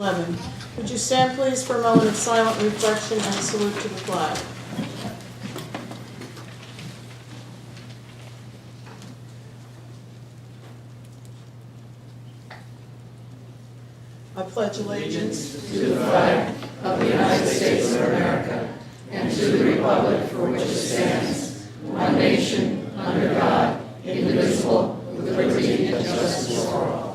11. Would you stand please for a moment of silent reflection and salute to the flag. I pledge allegiance to the flag of the United States of America and to the republic for which it stands, one nation, under God, indivisible, with liberty and justice for all.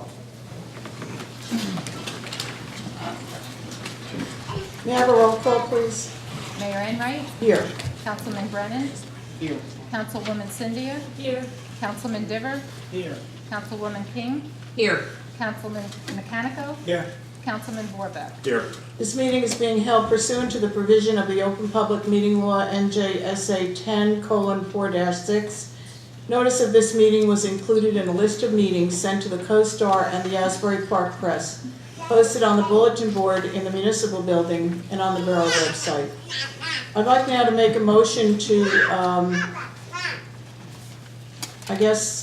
May I have a roll call, please? Mayor Enright? Here. Councilman Brennan? Here. Councilwoman Cynthia? Here. Councilman Diver? Here. Councilwoman King? Here. Councilman Mechanico? Here. Councilman Borbeck? Here. This meeting is being held pursuant to the provision of the Open Public Meeting Law NJSA 10:4-6. Notice of this meeting was included in a list of meetings sent to the Co-Star and the Asbury Park Press, posted on the bulletin board in the municipal building and on the Borough website. I'd like now to make a motion to,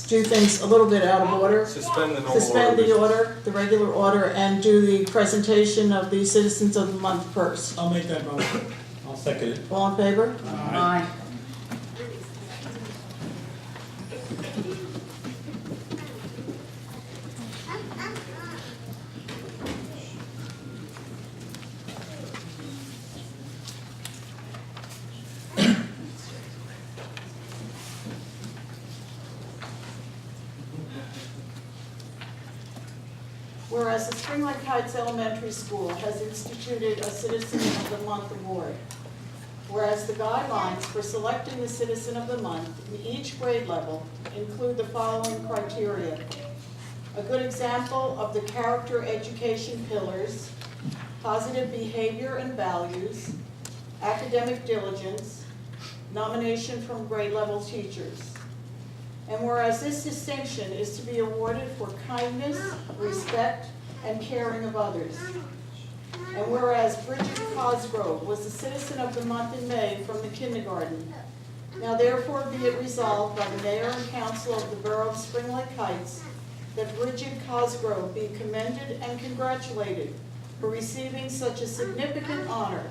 do things a little bit out of order. Suspend the normal Suspend order. the order, the regular order, and do the presentation of the Citizens of the Month first. I'll make that motion. I'll second it. All in favor? Aye. Whereas the Spring Lake Heights Elementary School has instituted a Citizen of the Month award. Whereas the guidelines for selecting the Citizen of the Month in each grade level include the following criteria: a good example of the character education pillars, positive behavior and values, academic diligence, nomination from grade level teachers. And whereas this distinction is to be awarded for kindness, respect, and caring of others. And whereas Bridget Cosgrove was the Citizen of the Month in May from the kindergarten. Now therefore be it resolved by the Mayor and Council of the Borough of Spring Lake Heights that Bridget Cosgrove be commended and congratulated for receiving such a significant honor,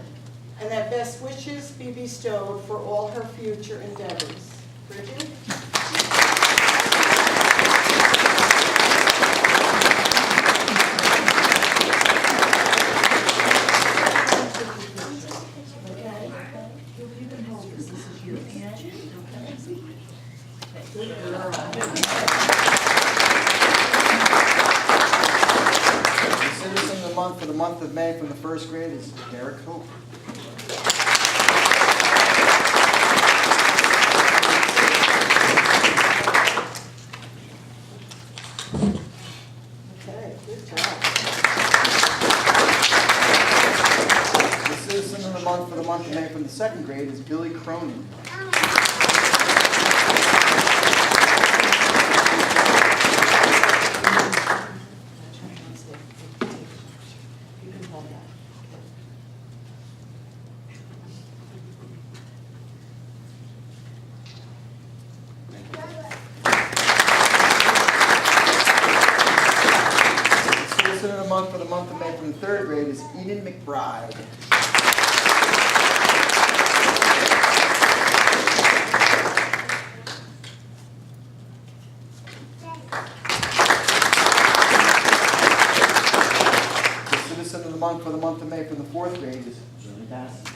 and that best wishes be bestowed for all her future endeavors. Bridget? Citizen of the Month for the month of May from the first grade is Derek Hope. Okay, good job. The Citizen of the Month for the month of May from the second grade is Billy Cronin. You can hold that. The Citizen of the Month for the month of May from the third grade is Eden McBride. The Citizen of the Month for the month of May from the fourth grade is Lily Bassett.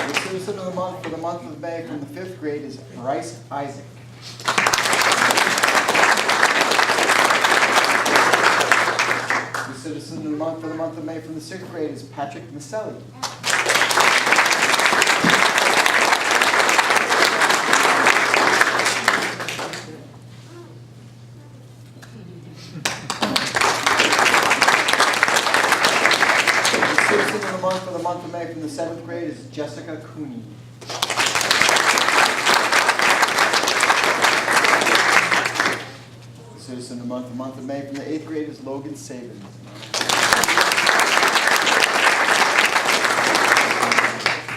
The Citizen of the Month for the month of May from the fifth grade is Bryce Isaac. The Citizen of the Month for the month of May from the sixth grade is Patrick Maselli. The Citizen of the Month for the month of May from the seventh grade is Jessica Cooney. The Citizen of the month of May from the eighth grade is Logan Sabins.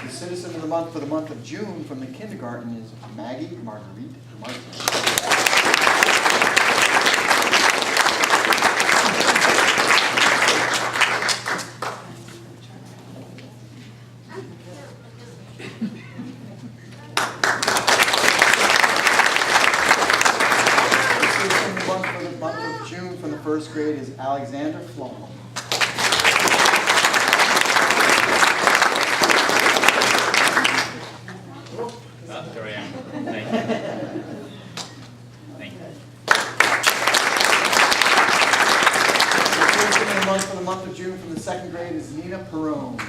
The Citizen of the Month for the month of June from the kindergarten is Maggie Marguerite Martin. First grade is Alexander Flom. There I am. Thank you. Thank you. For the month of June from the second grade is Nina Perone.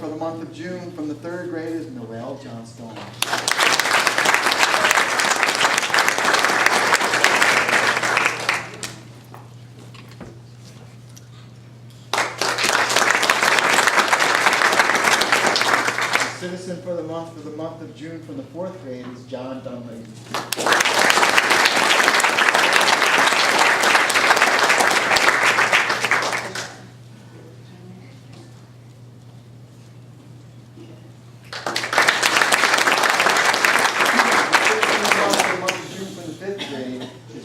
For the month of June, from the third grade is Noelle Johnstone. The citizen for the month of June, from the fourth grade is John Dunleavy.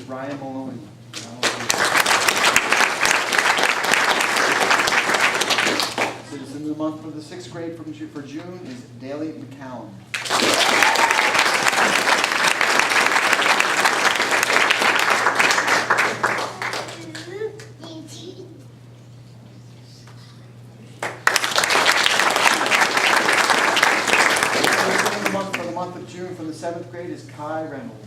Ryan Maloney. Citizen of the month for the sixth grade for June is Daly McCallum. For the month of June from the seventh grade is Kai Reynolds.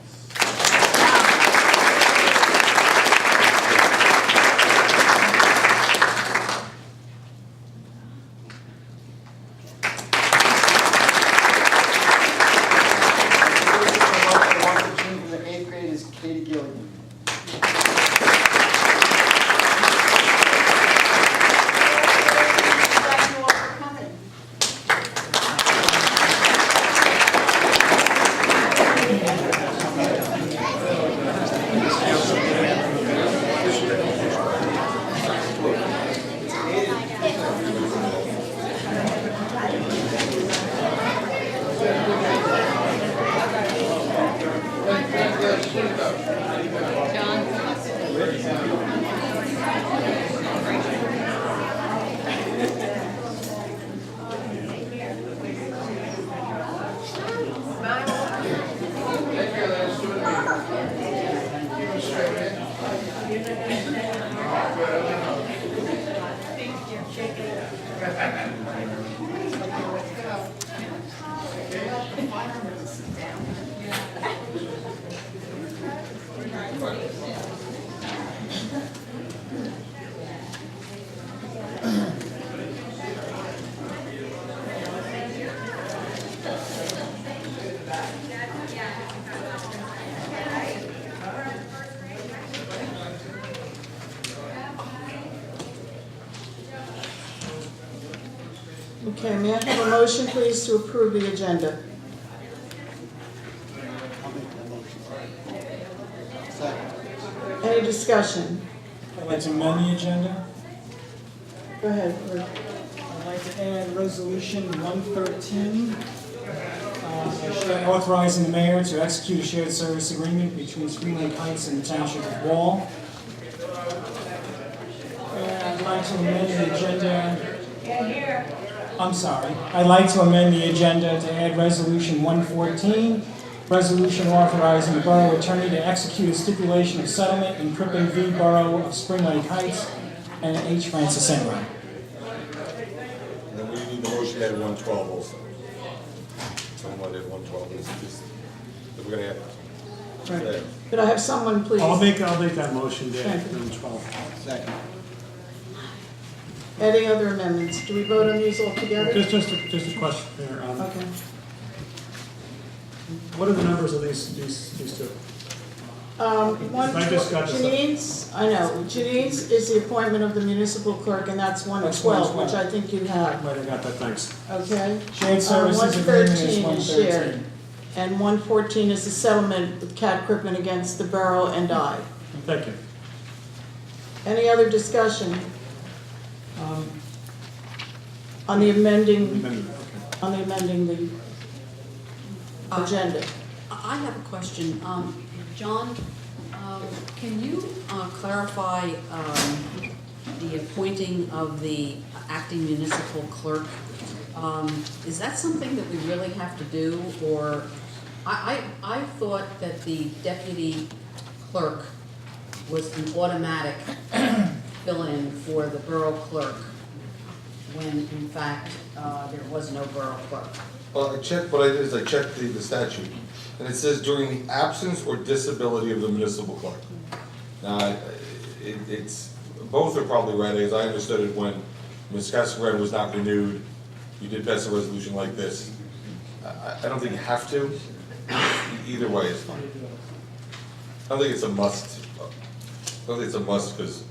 Katie Gilligan. Thank you all for coming. Okay, may I have a motion, please, to approve the agenda? I'll make that motion. Second. Any discussion? I'd like to amend the agenda. Go ahead. Rick. I'd like to add resolution 113, authorizing the mayor to execute a shared service agreement between Spring Lake Heights and the Township of Wall. And I'd like to amend the agenda. I'd like to amend the agenda to add resolution 114, resolution authorizing the borough attorney to execute a stipulation of settlement in Crippen v. Borough of Spring Lake Heights and H. Francis Enron. And then we need the motion at 112 also. Someone at 112 is just, we're gonna have. Right. Could I have someone, please? I'll make that motion there, Thank you. 12. Second. Any other amendments? Do we vote on these all together? Just a question there. Okay. What are the numbers of these two? I just got this. Janine's is the appointment of the municipal clerk, and that's 112, which I think you have, Right, I got that, thanks. okay? Shared services agreement is 113 is shared, 113. and 114 is the settlement with Cat Crippen against the Borough and I. Thank you. Any other discussion on the amending, the agenda? I have a question. John, can you clarify the appointing of the acting municipal clerk? Is that something that we really have to do, or I thought that the deputy clerk was an automatic fill-in for the borough clerk, when in fact there was no borough clerk. Well, I checked, what I did is I checked the statute, and it says during the absence or disability of the municipal clerk. Now, it's, both are probably right, as I understood it, when Ms. Cassagrande was not renewed, you did pass a resolution like this. I don't think you have to, either way is fine. I don't think it's a must, I don't think it's a must, because,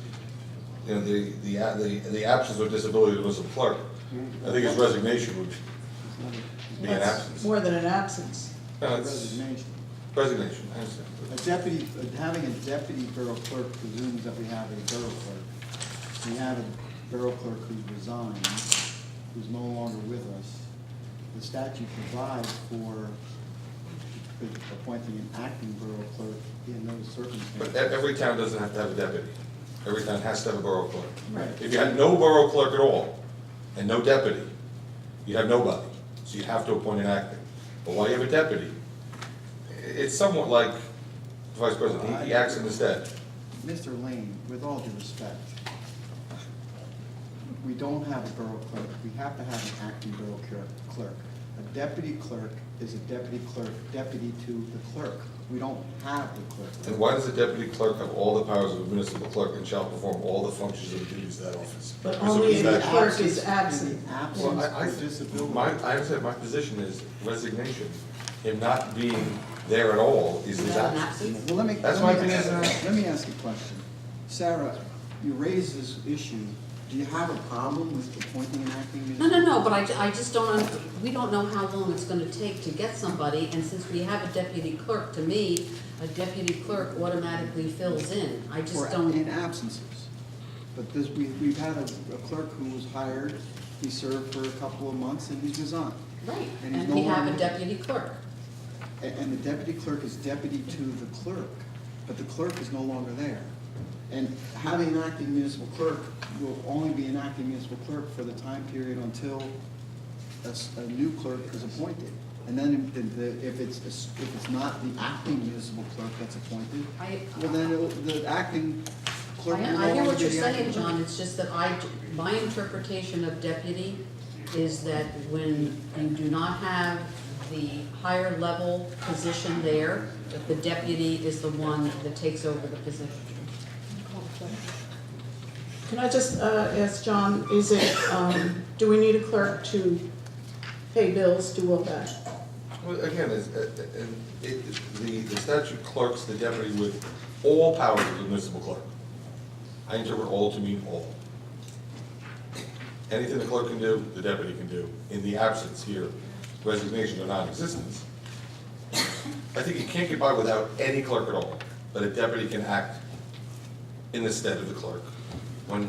you know, the absence or disability of the municipal clerk, I think his resignation would be an That's absence. more than an absence. No, it's Resignation. resignation, I understand. A deputy, having a deputy borough clerk presumes that we have a borough clerk. We have a borough clerk who's resigned, who's no longer with us. The statute provides for appointing an acting borough clerk in those circumstances. But every town doesn't have to have a deputy. Every town has to have a borough clerk. Right. If you had no borough clerk at all, and no deputy, you have nobody. So you have to appoint an acting. But while you have a deputy, it's somewhat like the vice president, he acts in his stead. Mr. Lane, with all due respect, we don't have a borough clerk. We have to have an acting borough clerk. A deputy clerk is a deputy clerk, deputy to the clerk. We don't have the clerk. And why does the deputy clerk have all the powers of a municipal clerk and shall perform all the functions and duties of that office? But Because of only his if the statute. clerk is absent. In the Well, absence of disability. I understand, my position is resignation. Him not being there at all is his Is that an absence. absence? Well, let me. That's let my me- opinion. Let me ask you a question. Sarah, you raised this issue. Do you have a problem with appointing an acting No, municipal? but I just don't, we don't know how long it's gonna take to get somebody, and since we have a deputy clerk, to me, a deputy clerk automatically fills in. I Or just don't, in absences. But this, we've had a clerk who was hired, he served for a couple of months and he's resigned. right, And he's and no we have a longer- deputy clerk. And the deputy clerk is deputy to the clerk, but the clerk is no longer there. And having an acting municipal clerk will only be an acting municipal clerk for the time period until a new clerk is appointed. And then if it's not the acting municipal clerk that's appointed, well then the acting clerk will no I hear longer what be you're the acting saying, clerk. John, it's just that my interpretation of deputy is that when you do not have the higher level position there, that the deputy is the one that takes over the position. Can I just ask John, is it, do we need a clerk to pay bills, do all that? Well, again, the statute clerks the deputy with all powers of the municipal clerk. I interpret all to mean all. Anything the clerk can do, the deputy can do, in the absence here, resignation or non-existence. I think you can't get by without any clerk at all, but a deputy can act in the stead of the clerk when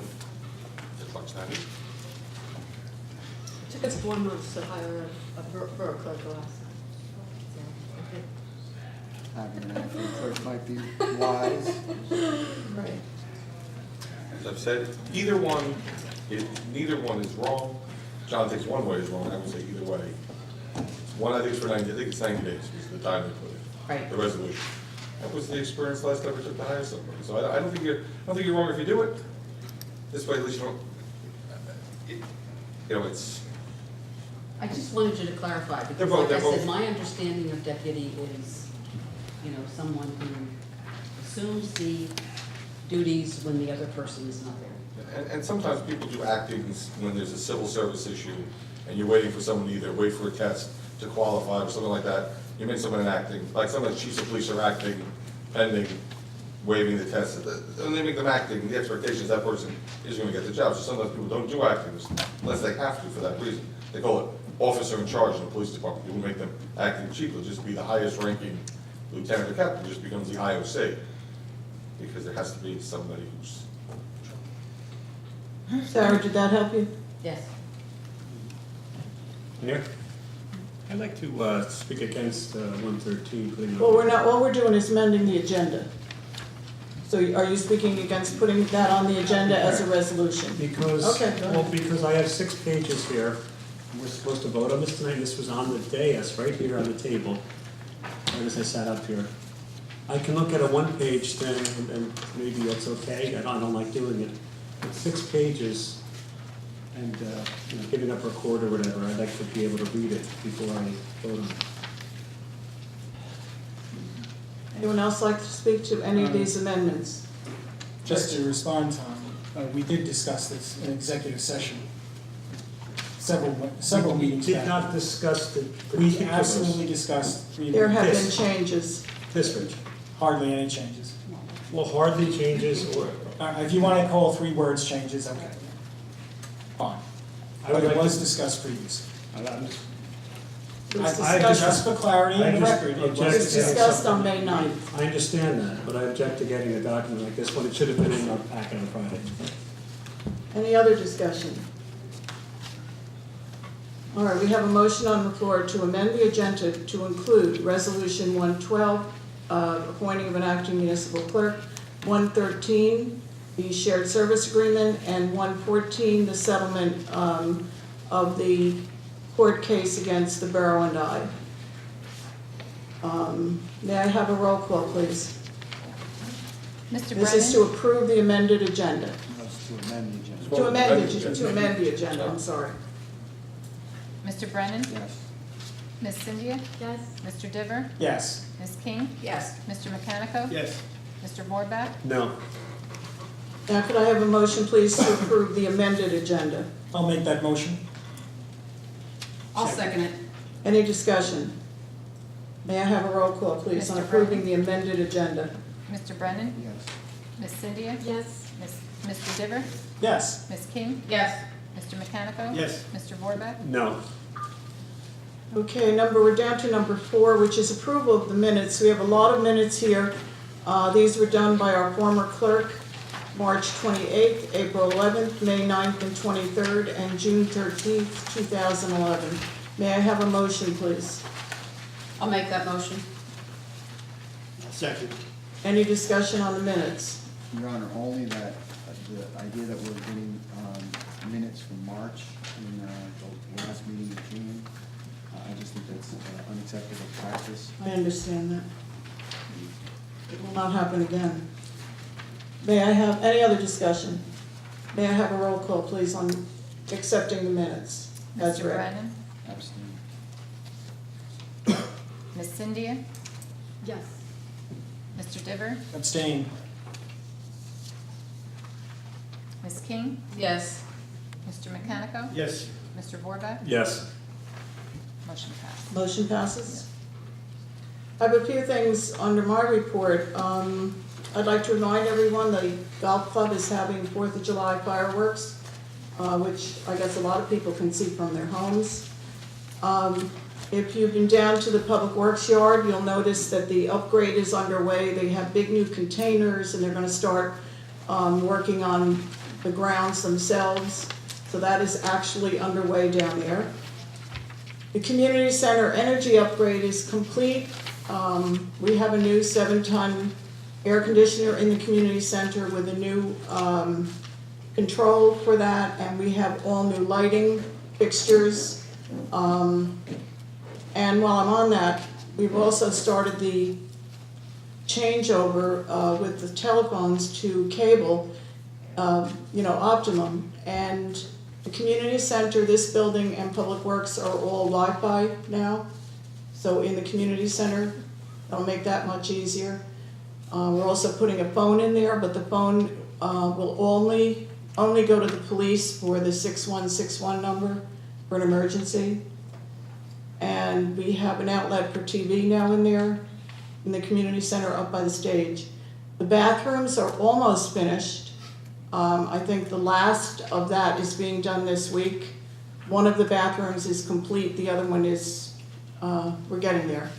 the clerk's not here. It took us 4 months to hire a borough clerk last time. Having an acting clerk might be wise. Right. As I've said, neither one is wrong. John thinks one way is wrong, I would say either way. One, I think it's for 90, I think it's 90 days, is the time they put it. Right. The resolution. That was the experience last time we took to hire somebody, so I don't think you're wrong if you do it. This way, at least you don't, it's, I just wanted you to clarify, They're because both- like I they're said, both- my understanding of deputy is, someone who assumes the duties when the other person is not there. and sometimes people do actings when there's a civil service issue, and you're waiting for someone to either wait for a test to qualify or something like that. You make someone an acting, like sometimes chiefs of police are acting pending waiving the test, and they make them acting, the expectation is that person is gonna get the job. So sometimes people don't do acting unless they have to for that reason. They call it officer in charge in the police department. People make them acting chief, it'll just be the highest ranking lieutenant or captain, just becomes the IOC. Because there has to be somebody who's. Sarah, did that help you? Yes. Mayor? I'd like to speak against 113, putting it Well, on. we're not, all we're doing is amending the agenda. So are you speaking against putting that on the agenda as a resolution? Because, Okay, go ahead. well, because I have 6 pages here. We're supposed to vote on this tonight. This was on the dais, right here on the table, right as I sat up here. I can look at a 1-page thing and maybe that's okay. I don't like doing it. But 6 pages and you know, giving up a record or whatever, I'd like to be able to read it before I vote on it. Anyone else like to speak to any of these amendments? Just to respond, Tom, we did discuss this in executive session several We meetings did back. not discuss the We particulars. absolutely discussed, There have been Yes. changes. This, Rich. hardly any changes. Well, hardly changes or. If you want to call 3 words changes, okay. Fine. I would But it like was to- discussed previously. I'm just- It was I discussed, Just for clarity I in the just record, it it was object was to discussed on May 9th. I understand that, but I object to getting a document like this when it should have been in our packet on Friday. Any other discussion? All right, we have a motion on the floor to amend the agenda to include Resolution 112, appointing of an acting municipal clerk, 113, the shared service agreement, and 114, the settlement of the court case against the Borough and I. May I have a roll call, please? Mr. This is to Brennan? approve the amended agenda. That's to amend the agenda. To amend the agenda, I'm sorry. Mr. Brennan? Yes. Ms. Cynthia? Yes. Mr. Diver? Yes. Ms. King? Yes. Mr. Mechanico? Yes. Mr. Borback? No. Now, could I have a motion, please, to approve the amended agenda? I'll make that motion. I'll second it. Any discussion? May I have a roll call, please, on Mr. approving the amended agenda? Mr. Brennan? Yes. Ms. Cynthia? Yes. Mr. Diver? Yes. Ms. King? Yes. Mr. Mechanico? Yes. Mr. Borback? No. Okay, we're down to number 4, which is approval of the minutes. We have a lot of minutes here. These were done by our former clerk, March 28th, April 11th, May 9th and 23rd, and June 13th, 2011. May I have a motion, please? I'll make that motion. Second. Any discussion on the minutes? Your Honor, only that the idea that we're getting minutes from March in the last meeting in June, I just think that's unacceptable practice. I understand that. It will not happen again. May I have, any other discussion? May I have a roll call, please, on accepting the minutes? That's Mr. right. Brennan? Abstain. Ms. Cynthia? Yes. Mr. Diver? Abstain. Ms. King? Yes. Mr. Mechanico? Yes. Mr. Borback? Yes. Motion passed. Motion passes. I have a few things under my report. I'd like to remind everyone the golf club is having 4th of July fireworks, which I guess a lot of people can see from their homes. If you've been down to the Public Works yard, you'll notice that the upgrade is underway. They have big new containers and they're gonna start working on the grounds themselves. So that is actually underway down there. The community center energy upgrade is complete. We have a new 7-ton air conditioner in the community center with a new control for that, and we have all new lighting fixtures. And while I'm on that, we've also started the changeover with the telephones to cable, Optimum. And the community center, this building, and Public Works are all Wi-Fi now. So in the community center, that'll make that much easier. We're also putting a phone in there, but the phone will only go to the police for the 6161 number for an emergency. And we have an outlet for TV now in there, in the community center up by the stage. The bathrooms are almost finished. I think the last of that is being done this week. One of the bathrooms is complete, the other one is, we're getting there,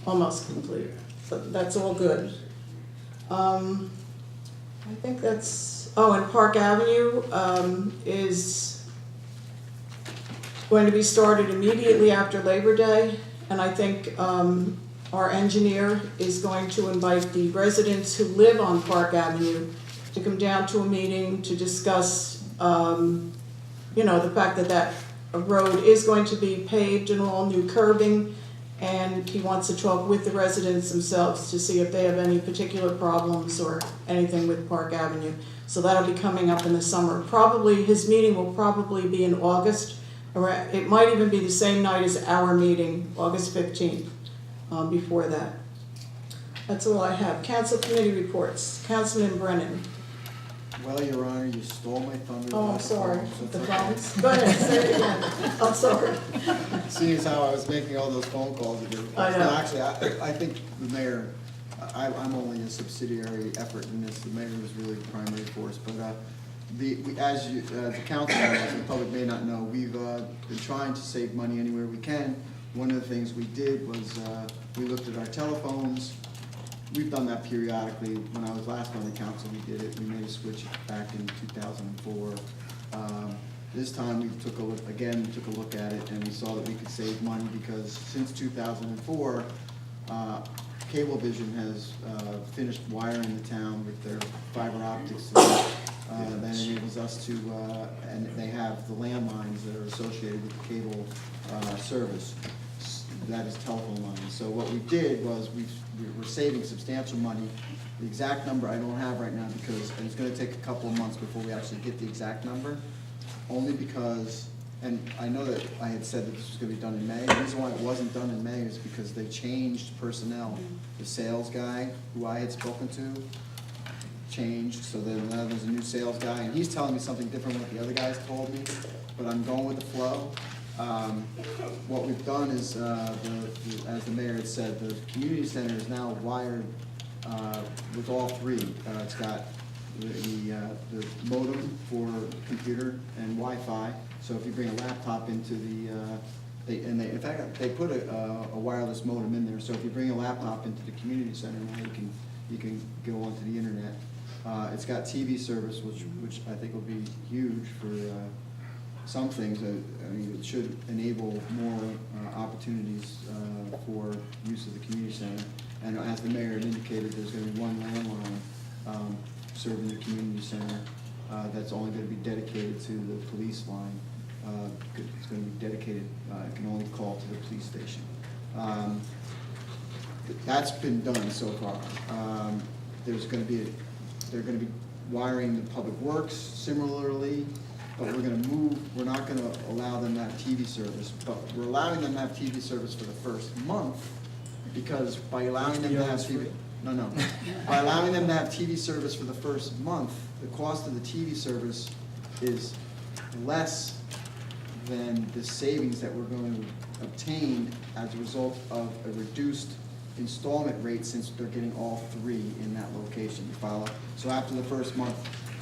almost complete. So that's all good. I think that's, oh, and Park Avenue is going to be started immediately after Labor Day. And I think our engineer is going to invite the residents who live on Park Avenue to come down to a meeting to discuss, the fact that that road is going to be paved and all new curbing. And he wants to talk with the residents themselves to see if they have any particular problems or anything with Park Avenue. So that'll be coming up in the summer. Probably, his meeting will probably be in August, or it might even be the same night as our meeting, August 15th, before that. That's all I have. Council committee reports. Councilman Brennan. Well, Your Honor, you stole my thunder. Oh, I'm about sorry. phones. The That's okay. phones. Go ahead, say it again. I'm sorry. Seeing as how I was making all those phone calls at your. I know. No, actually, I think the mayor, I'm only a subsidiary effort in this. The mayor is really the primary force. But as the council knows, the public may not know, we've been trying to save money anywhere we can. One of the things we did was we looked at our telephones. We've done that periodically. When I was last on the council, we did it. We made a switch back in 2004. This time we took a look at it, and we saw that we could save money because since 2004, Cablevision has finished wiring the town with their fiber optics. That enables us to, and they have the landlines that are associated with the cable service. That is telephone lines. So what we did was we were saving substantial money. The exact number I don't have right now because it's going to take a couple of months before we actually get the exact number. Only because, and I know that I had said that this was going to be done in May. The reason why it wasn't done in May is because they changed personnel. The sales guy who I had spoken to changed, so then now there's a new sales guy, and he's telling me something different than what the other guys told me, but I'm going with the flow. What we've done is, as the mayor had said, the community center is now wired with all three. It's got the modem for computer and Wi-Fi. So if you bring a laptop into in fact they put a wireless modem in there. So if you bring a laptop into the community center now, you can go onto the internet. It's got TV service, which I think will be huge for some things. It should enable more opportunities for use of the community center. And as the mayor had indicated, there's going to be one landline serving the community center that's only going to be dedicated to the police line. It's going to be dedicated, it can only call to the police station. That's been done so far. They're going to be wiring the public works similarly, but we're not going to allow them to have TV service, but we're allowing them to have TV service for the first month, because by allowing them to have TV, by allowing them to have TV service for the first month, the cost of the TV service is less than the savings that we're going to obtain as a result of a reduced installment rate, since they're getting all three in that location. You follow? So after the first month,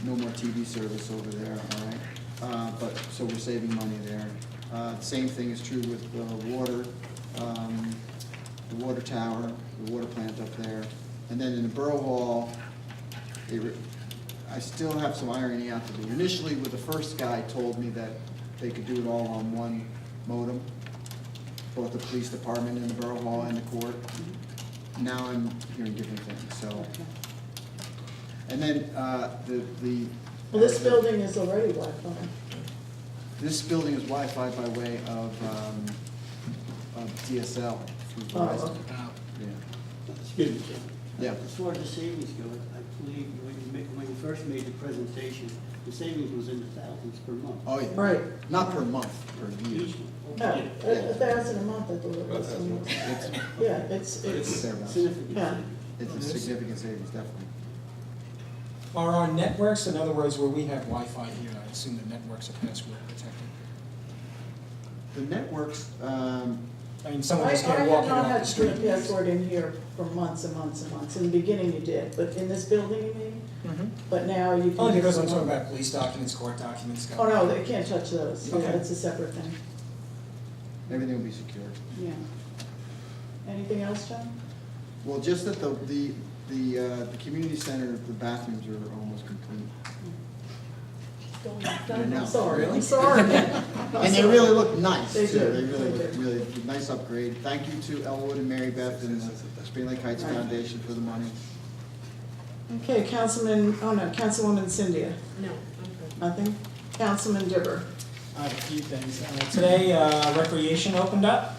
no more TV service over there, all right? So we're saving money there. Same thing is true with the water tower, the water plant up there. And then in the Borough Hall, I still have some ironing out to do. Initially, with the first guy told me that they could do it all on one modem, both the police department and the Borough Hall and the court. Now I'm hearing different things, so. And then Well, this building is already Wi-Fi. this building is Wi-Fi by way of DSL through Verizon. okay. Yeah. Excuse me, Jim. Yeah. As far as the savings go, I believe when you first made the presentation, the savings was in the thousands per month. Oh, yeah. Right. Not per month, per year. Each one. Yeah, $1,000 a month, I thought it was. Yeah, it's, Significant. yeah. It's a significant savings, definitely. Are our networks, in other words, where we have Wi-Fi here, I assume the networks are password protected? The networks, I mean, someone I just have can't walk in not off had the to street. put a password in here for months and months and months. In the beginning you did, but in this building you mean? Mhm. But now you can. Only use because I'm the talking one- about police documents, court documents. Oh, no, they can't touch those. Yeah, Okay. that's a separate thing. Everything will be secured. Yeah. Anything else, John? Well, just that the community center, the bathrooms are almost complete. I'm No. sorry, Really? I'm sorry. And they really look nice, too. They do. They really They look do. really, nice upgrade. Thank you to Elwood and Mary Beth and the Spring Lake Heights Right. Foundation for the money. Okay, Councilwoman Cynthia, No, I'm good. nothing? Councilman Dibber. I have a few things. Today, recreation opened up,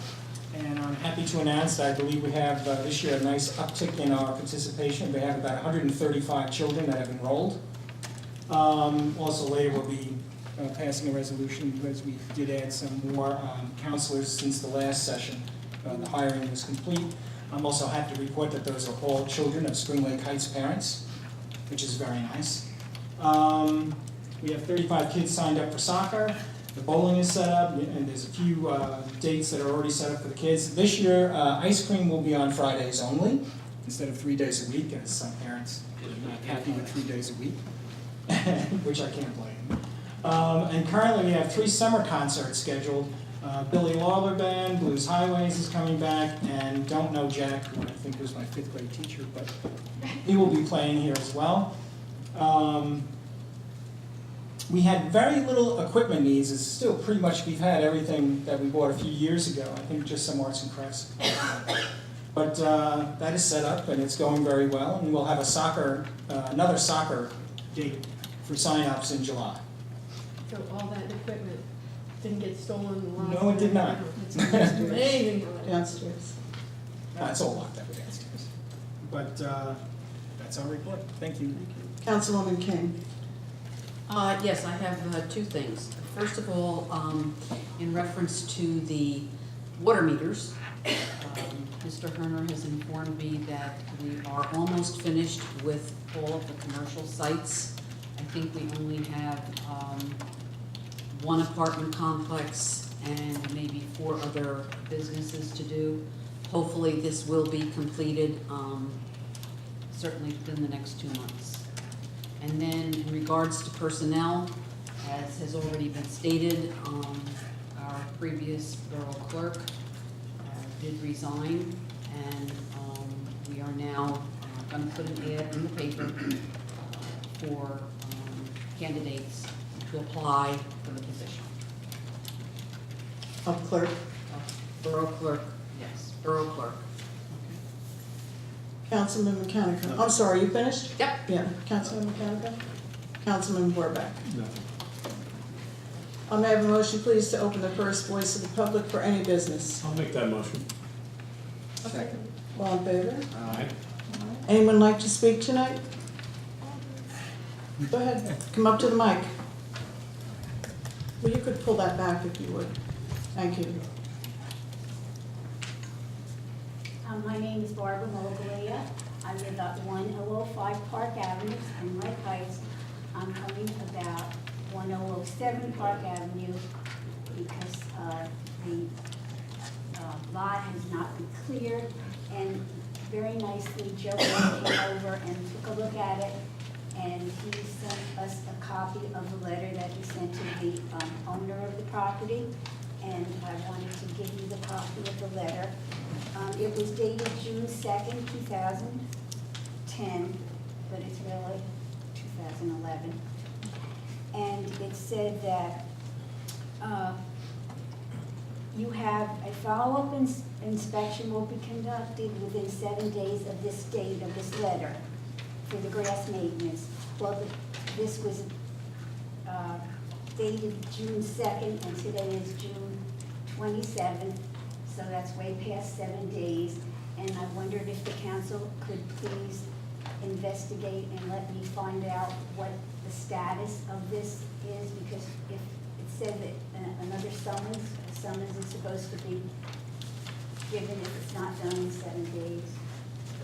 and I'm happy to announce that I believe we have this year a nice uptick in our participation. We have about 135 children that have enrolled. Also later we'll be passing a resolution because we did add some more counselors since the last session. The hiring was complete. I'm also happy to report that those are all children of Spring Lake Heights parents, which is very nice. We have 35 kids signed up for soccer. The bowling is set up, and there's a few dates that are already set up for the kids. This year, ice cream will be on Fridays only, instead of 3 days a week, as some parents are not happy with 3 days a week, which I can't blame. And currently, we have 3 summer concerts scheduled. Billy Lawler Band, Blues Highways is coming back, and Don't Know Jack, who I think was my 5th grade teacher, but he will be playing here as well. We had very little equipment needs. It's still pretty much, we've had everything that we bought a few years ago. I think just some arts and crafts. But that is set up and it's going very well. And we'll have a another soccer date for sign-ups in July. So all that equipment didn't get stolen in the last? No, it did not. It's amazing how that. Downstairs. It's all locked up downstairs. But that's our report. Thank you. Councilwoman King. Yes, I have 2 things. First of all, in reference to the water meters, Mr. Herner has informed me that we are almost finished with all of the commercial sites. I think we only have 1 apartment complex and maybe 4 other businesses to do. Hopefully, this will be completed certainly within the next 2 months. And then in regards to personnel, as has already been stated, our previous borough clerk did resign, and we are now going to put an ad in the paper for candidates to apply for the position. Of clerk. Borough clerk, yes, borough clerk. Councilman Mechanical. I'm sorry, you finished? Yep. Yeah, Councilman Mechanical. Councilman Borbeck. May I have a motion, please, to open the first voice of the public for any business? I'll make that motion. All in favor? Aye. Anyone like to speak tonight? Go ahead, come up to the mic. Well, you could pull that back if you would. Thank you. My name is Barbara Mogalia. I live at 1005 Park Avenue in Lake Heights. I'm coming about 1007 Park Avenue because the lot has not been cleared. And very nicely, Joe came over and took a look at it, and he sent us a copy of the letter that he sent to the owner of the property. And I wanted to give you the copy of the letter. It was dated June 2nd, 2010, but it's really 2011. And it said that you have a follow-up inspection will be conducted within 7 days of this date of this letter for the grass maintenance. Well, this was dated June 2nd, and today is June 27th. So that's way past 7 days, and I wondered if the council could please investigate and let me find out what the status of this is, because if it said that another summons is supposed to be given if it's not done in 7 days,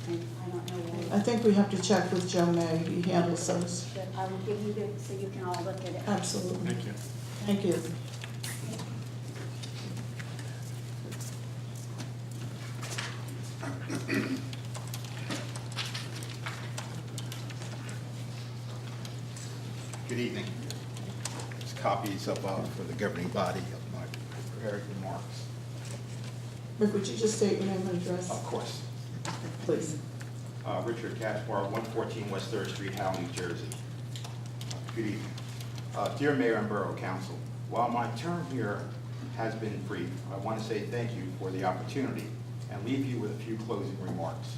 and I don't know why. I think we have to check with Joe May, he handles those. But I will give you so you can all look at it. Absolutely. Thank you. Thank you. Good evening. There's copies for the governing body of my prepared remarks. Rick, would you just state your name and address? Of course. Please. Richard Caspar, 114 West 3rd Street, Howell, New Jersey. Good evening. Dear Mayor and Borough Council, while my term here has been brief, I want to say thank you for the opportunity and leave you with a few closing remarks.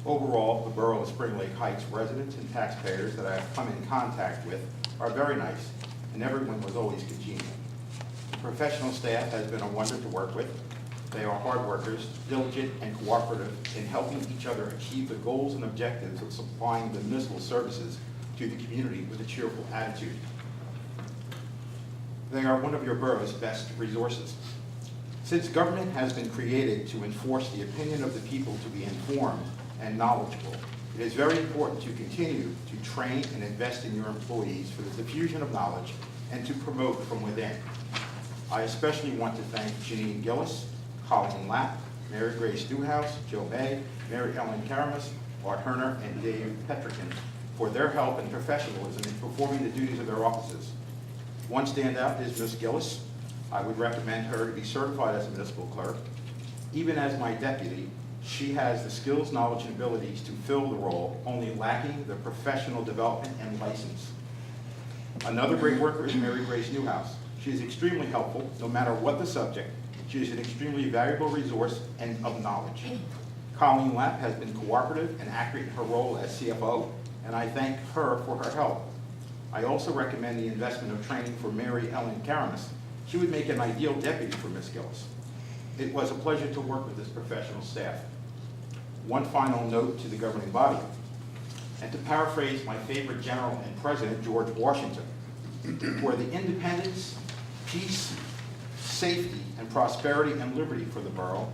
Overall, the Borough of Spring Lake Heights residents and taxpayers that I have come in contact with are very nice, and everyone was always congenial. The professional staff has been a wonder to work with. They are hard workers, diligent, and cooperative in helping each other achieve the goals and objectives of supplying the municipal services to the community with a cheerful attitude. They are one of your borough's best resources. Since government has been created to enforce the opinion of the people to be informed and knowledgeable, it is very important to continue to train and invest in your employees for the diffusion of knowledge and to promote from within. I especially want to thank Janine Gillis, Colleen Lapp, Mary Grace Newhouse, Joe May, Mary Ellen Karamas, Art Herner, and Dave Petrikin for their help and professionalism in performing the duties of their offices. One standout is Ms. Gillis. I would recommend her to be certified as a municipal clerk. Even as my deputy, she has the skills, knowledge, and abilities to fill the role, only lacking the professional development and license. Another great worker is Mary Grace Newhouse. She is extremely helpful, no matter what the subject. She is an extremely valuable resource and of knowledge. Colleen Lapp has been cooperative and accurate in her role as CFO, and I thank her for her help. I also recommend the investment of training for Mary Ellen Karamas. She would make an ideal deputy for Ms. Gillis. It was a pleasure to work with this professional staff. One final note to the governing body, and to paraphrase my favorite general and president, George Washington, for the independence, peace, safety, and prosperity and liberty for the borough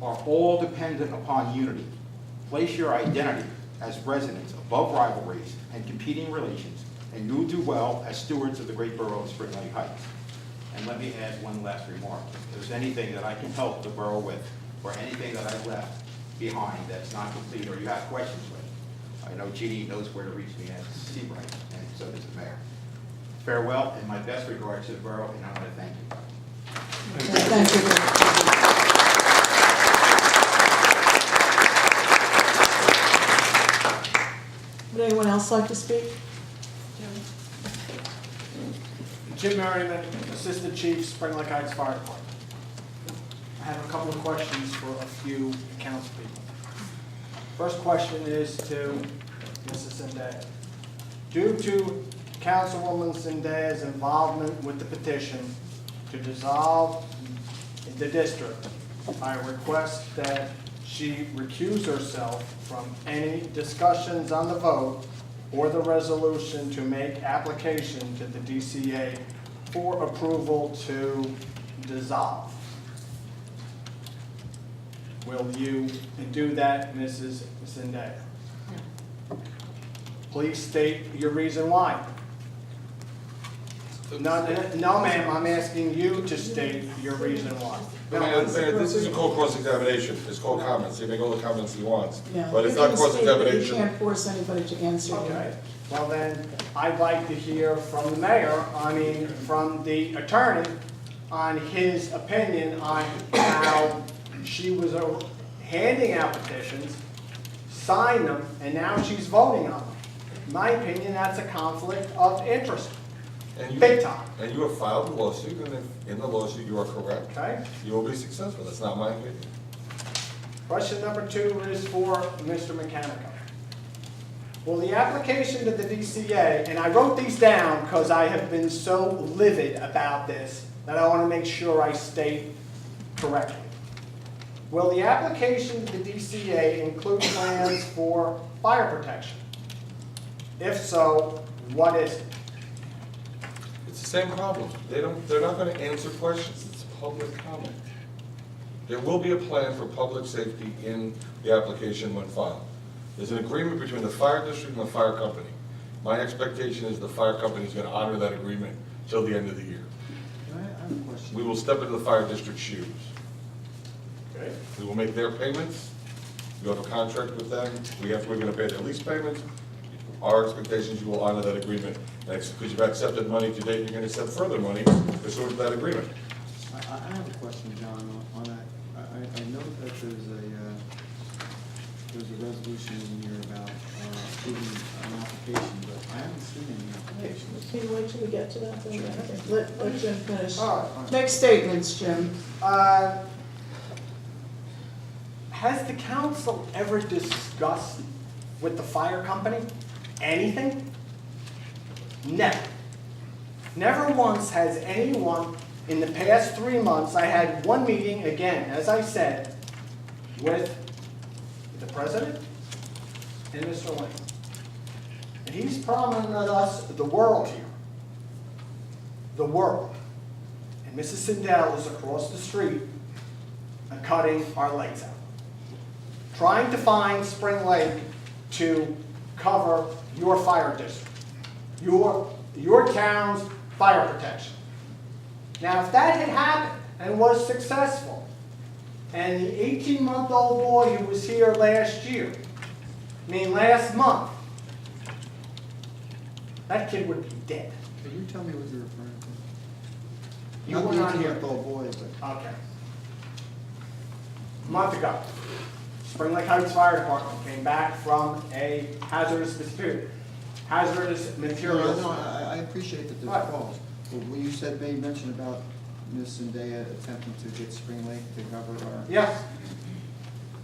are all dependent upon unity. Place your identity as residents above rivalries and competing relations, and you'll do well as stewards of the great borough of Spring Lake Heights. And let me add one last remark. If there's anything that I can help the borough with, or anything that I've left behind that's not complete, or you have questions with, I know Jeannie knows where to reach me as Seabright, and so does the mayor. Farewell, and my best regards to the borough, and I want to thank you. Thank you, Rick. Would anyone else like to speak? Jim Merriman, Assistant Chief, Spring Lake Heights Fire Department. I have a couple of questions for a few council people. First question is to Mrs. Zendaya. Due to Councilwoman Zendaya's involvement with the petition to dissolve the district, I request that she recuse herself from any discussions on the vote or the resolution to make application to the DCA for approval to dissolve. Will you do that, Mrs. Zendaya? Please state your reason why. No, ma'am, I'm asking you to state your reason why. This isn't called cross-examination, it's called comments, he can make all the comments he wants, Yeah, but it's you not can state that cross-examination. You can't force anybody to answer you. Okay, well then, I'd like to hear from the mayor, from the attorney, on his opinion on how she was handing out petitions, signed them, and now she's voting on them. In my opinion, that's a conflict of interest, big time. And you have filed a lawsuit, and if in the lawsuit you are correct, Okay? you will be successful, that's not my opinion. Question number 2 is for Mr. Mechanico. Well, the application to the DCA, and I wrote these down because I have been so livid about this that I want to make sure I state correctly. Will the application to the DCA include plans for fire protection? If so, what is it? It's the same problem, they're not gonna answer questions, it's public comment. There will be a plan for public safety in the application when filed. There's an agreement between the fire district and the fire company. My expectation is the fire company is gonna honor that agreement till the end of the year. I have a question. We will step into the fire district's shoes. Okay. We will make their payments, You have a contract with them, we're gonna pay their lease payments. Our expectations, you will honor that agreement. Because you've accepted money to date, you're gonna accept further money pursuant to that agreement. I have a question, John, on that. I know that there's a resolution in here about approving an application, but I haven't seen any application. Can you wait till we get to that? Then? Okay. Let Jim finish. All right. Make statements, Jim. Has the council ever discussed with the fire company anything? Never. Never once has anyone in the past 3 months, I had one meeting, again, as I said, with the president and Mr. Lane. And he's promising us the world here. The world. And Mrs. Sindel is across the street and cutting our lights out. Trying to find Spring Lake to cover your fire district, your town's fire protection. Now, if that had happened and was successful, and the 18-month-old boy who was here last month, that kid would be dead. Can you tell me what you're referring to? You Not were the not here. 18-month-old boy, but. Okay. A month ago, Spring Lake Heights Fire Department came back from a hazardous materials. No, I appreciate that there's Right. calls. But when you made mention about Ms. Zendaya attempting to get Spring Lake to cover our. Yes.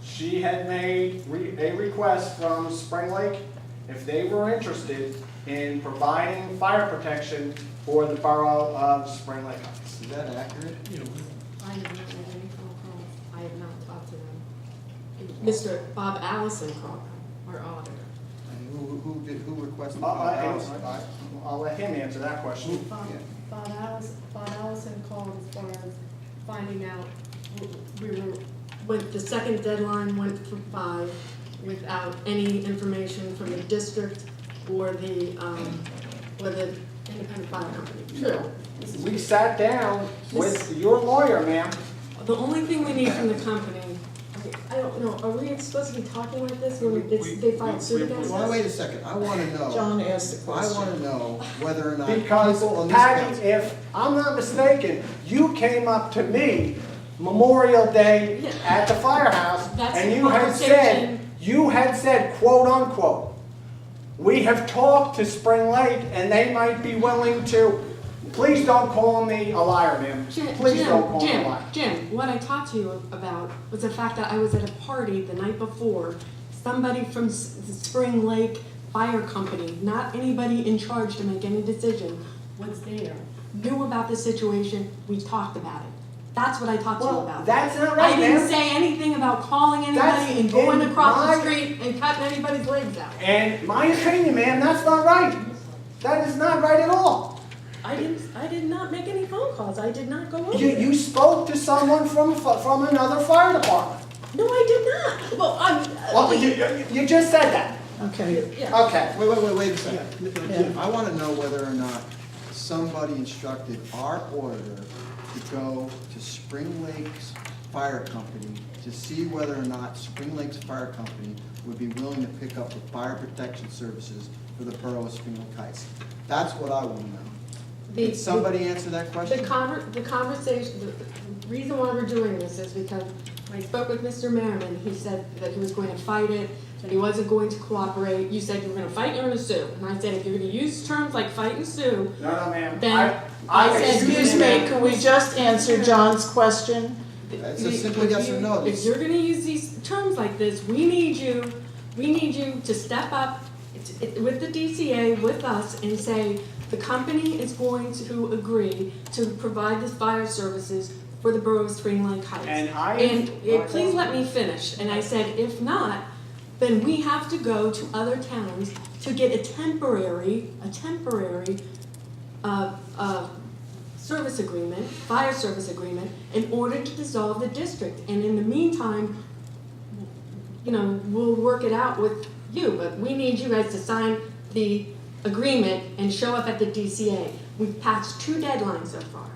She had made a request from Spring Lake if they were interested in providing fire protection for the borough of Spring Lake Heights. Is that accurate? I have not made any phone calls. I have not talked to them. Mr. Bob Allison called them, our auditor. And who requested? I'll let him answer that question. Bob Allison called as far as finding out, when the second deadline went for 5 without any information from the district or the independent fire company. True. We sat down with your lawyer, ma'am. The only thing we need from the company, I don't know, are we supposed to be talking like this when they filed suit against Well, us? wait a second, I want to know. John asked the I question. want to know whether or not Because, people on this Patty, council. if I'm not mistaken, you came up to me Memorial Day Yeah. at the firehouse, That's and the you had said, quote unquote, we have talked to Spring Lake and they might be willing to, please don't call me a liar, ma'am. Please don't call me a liar. Jim, what I talked to you about was the fact that I was at a party the night before. Somebody from the Spring Lake Fire Company, not anybody in charge to make any decision, was there, knew about the situation, we talked about it. That's what I talked to you Well, about. that's not right, I didn't ma'am. say anything about calling anybody That's and going in across my- the street and cutting anybody's legs out. And my opinion, ma'am, that's not right. That is not right at all. I did not make any phone calls. I did not go over there. You spoke to someone from another fire department. No, I did not. Well, Well, you just said that. Okay. yeah. Okay. Wait a second. Yeah. I want to know whether or not somebody instructed our auditor to go to Spring Lake's Fire Company to see whether or not Spring Lake's Fire Company would be willing to pick up the fire protection services for the borough of Spring Lake Heights. That's what I want to know. Did somebody answer that question? The conversation, the reason why we're doing this is because when I spoke with Mr. Merriman, he said that he was going to fight it, that he wasn't going to cooperate. You said you were going to fight, you're going to sue. And I said, if you're going to use terms like fight and sue, No, ma'am. then I said, Excuse me, could we just answer John's question? It's a simple yes or no. if you're going to use these terms like this, we need you to step up with the DCA, with us, and say, the company is going to agree to provide the fire services for the borough of Spring Lake Heights. And Please let me finish. And I said, if not, then we have to go to other towns to get a temporary service agreement, fire service agreement, in order to dissolve the district. And in the meantime, we'll work it out with you, but we need you guys to sign the agreement and show up at the DCA. We've passed 2 deadlines so far,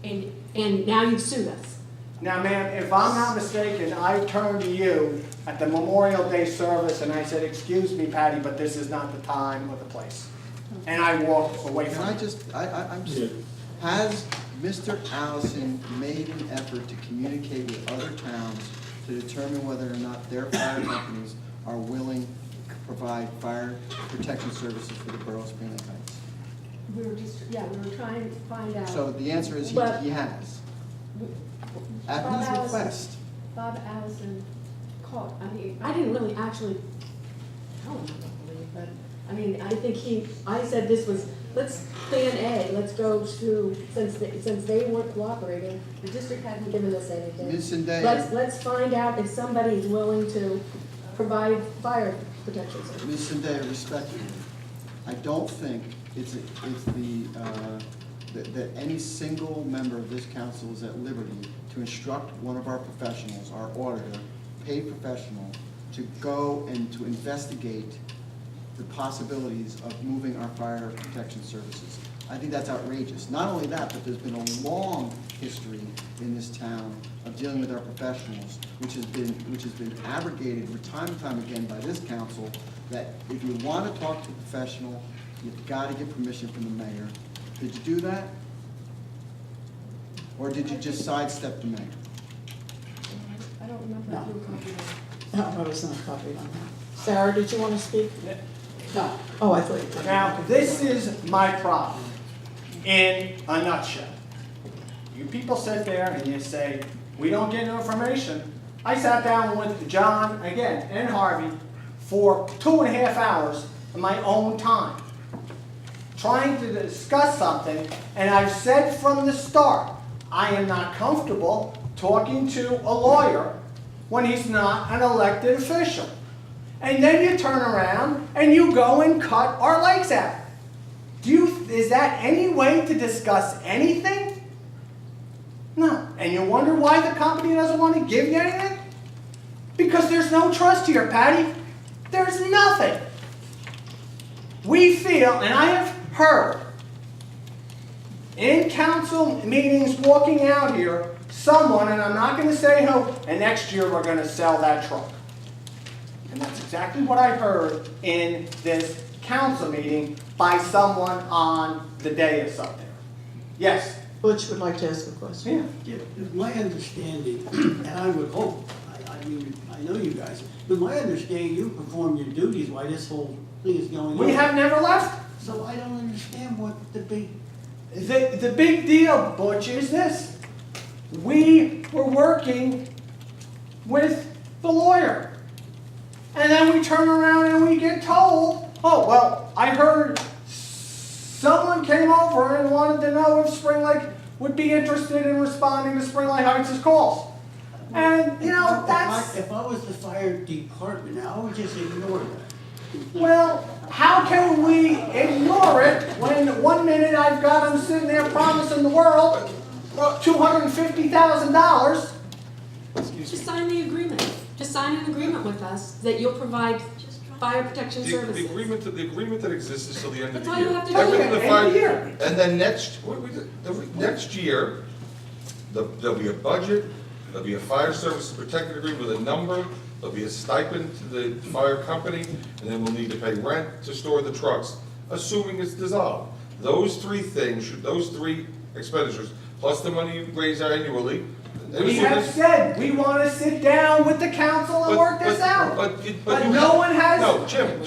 and now you've sued us. Now, ma'am, if I'm not mistaken, I turned to you at the Memorial Day service and I said, "Excuse me, Patty, but this is not the time or the place." And I walked away Can from I it. just, I'm just, has Mr. Allison made an effort to communicate with other towns to determine whether or not their fire companies are willing to provide fire protection services for the borough of Spring Lake Heights? We were trying to find out. So the answer is But- he has. At Bob whose Allison- request? Bob Allison called, I didn't really actually tell him, I don't believe, but, I mean, I think I said this was, let's plan A, let's go to, since they weren't cooperating, the district hadn't given us anything. Ms. Zendaya, Let's find out if somebody is willing to provide fire protection services. Ms. Zendaya, respectfully, I don't think that any single member of this council is at liberty to instruct one of our professionals, our auditor, paid professional, to go and to investigate the possibilities of moving our fire protection services. I think that's outrageous. Not only that, but there's been a long history in this town of dealing with our professionals, which has been abrogated time and time again by this council, that if you want to talk to a professional, you've got to get permission from the mayor. Did you do that? Or did you just sidestep the mayor? I don't remember if you were copied on it. No, I was not copied on that. Sarah, did you want to speak? No. Oh, I thought you did. Now, this is my problem in a nutshell. You people sit there and you say, "We don't get no information." I sat down with John, again, and Harvey for 2.5 hours of my own time, trying to discuss something, and I've said from the start, I am not comfortable talking to a lawyer when he's not an elected official. And then you turn around and you go and cut our lights out. Is that any way to discuss anything? No. And you wonder why the company doesn't want to give you anything? Because there's no trust here, Patty. There's nothing. We feel, and I have heard in council meetings walking out here, someone, and I'm not going to say who, and next year we're going to sell that truck. And that's exactly what I heard in this council meeting by someone on the dais up there. Yes? Butch would like to ask a question. Yeah, my understanding, and I would hope, I mean, I know you guys, but my understanding, you perform your duties while this whole thing is going on. We have never left. So I don't understand what the big... The big deal, Butch, is this. We were working with the lawyer. And then we turn around and we get told, "Oh, well, I heard someone came over and wanted to know if Spring Lake would be interested in responding to Spring Lake Heights' calls." And, you know, that's... If I was the fire department now, I would just ignore that. Well, how can we ignore it when 1 minute I've got them sitting there promising the world $250,000? Just sign the agreement. Just sign an agreement with us that you'll provide fire protection services. The agreement that exists is till the end of That's the all year. you have to do. Everything the End fire- of the year. And then next year, there'll be a budget, there'll be a fire service protected agreement with a number, there'll be a stipend to the fire company, and then we'll need to pay rent to store the trucks, assuming it's dissolved. Those three expenditures, plus the money you raise annually. We have said we want to sit down with the council and work this out. But no one has. No, Jim,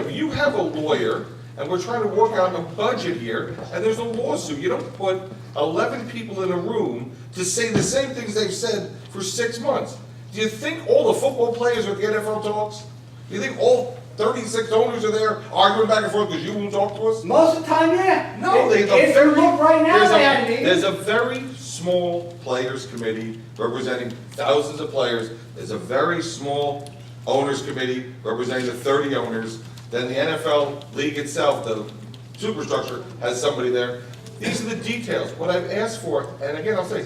you have a lawyer, and we're trying to work out a budget here, and there's a lawsuit. You don't put 11 people in a room to say the same things they've said for 6 months. Do you think all the football players are at the NFL talks? Do you think all 36 owners are there arguing back and forth because you won't talk to us? Most of the time, yeah. No, if you look right now, they had a meeting. there's a very small players committee representing thousands of players. There's a very small owners committee representing the 30 owners. Then the NFL league itself, the superstructure, has somebody there. These are the details. What I've asked for, and again, I'll say,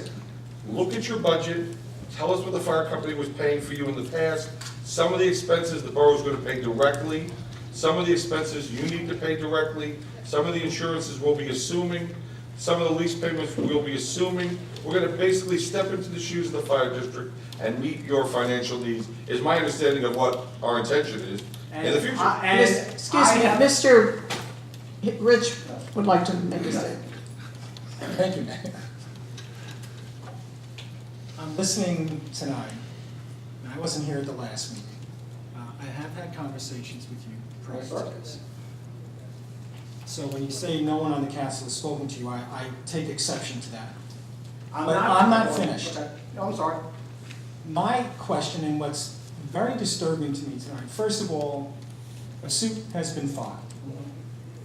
look at your budget. Tell us what the fire company was paying for you in the past. Some of the expenses the borough's going to pay directly. Some of the expenses you need to pay directly. Some of the insurances we'll be assuming. some of the lease payments we'll be assuming. We're gonna basically step into the shoes of the fire district and meet your financial needs, is my understanding of what our intention is in the future. Excuse me, Mr. Rich would like to make a statement. Thank you, Mayor. I'm listening tonight, and I wasn't here at the last meeting. I have had conversations with you prior to this. So when you say no one on the council has spoken to you, I take exception to that. But I'm not finished. Okay. No, I'm sorry. My question, and what's very disturbing to me tonight, first of all, a suit has been filed.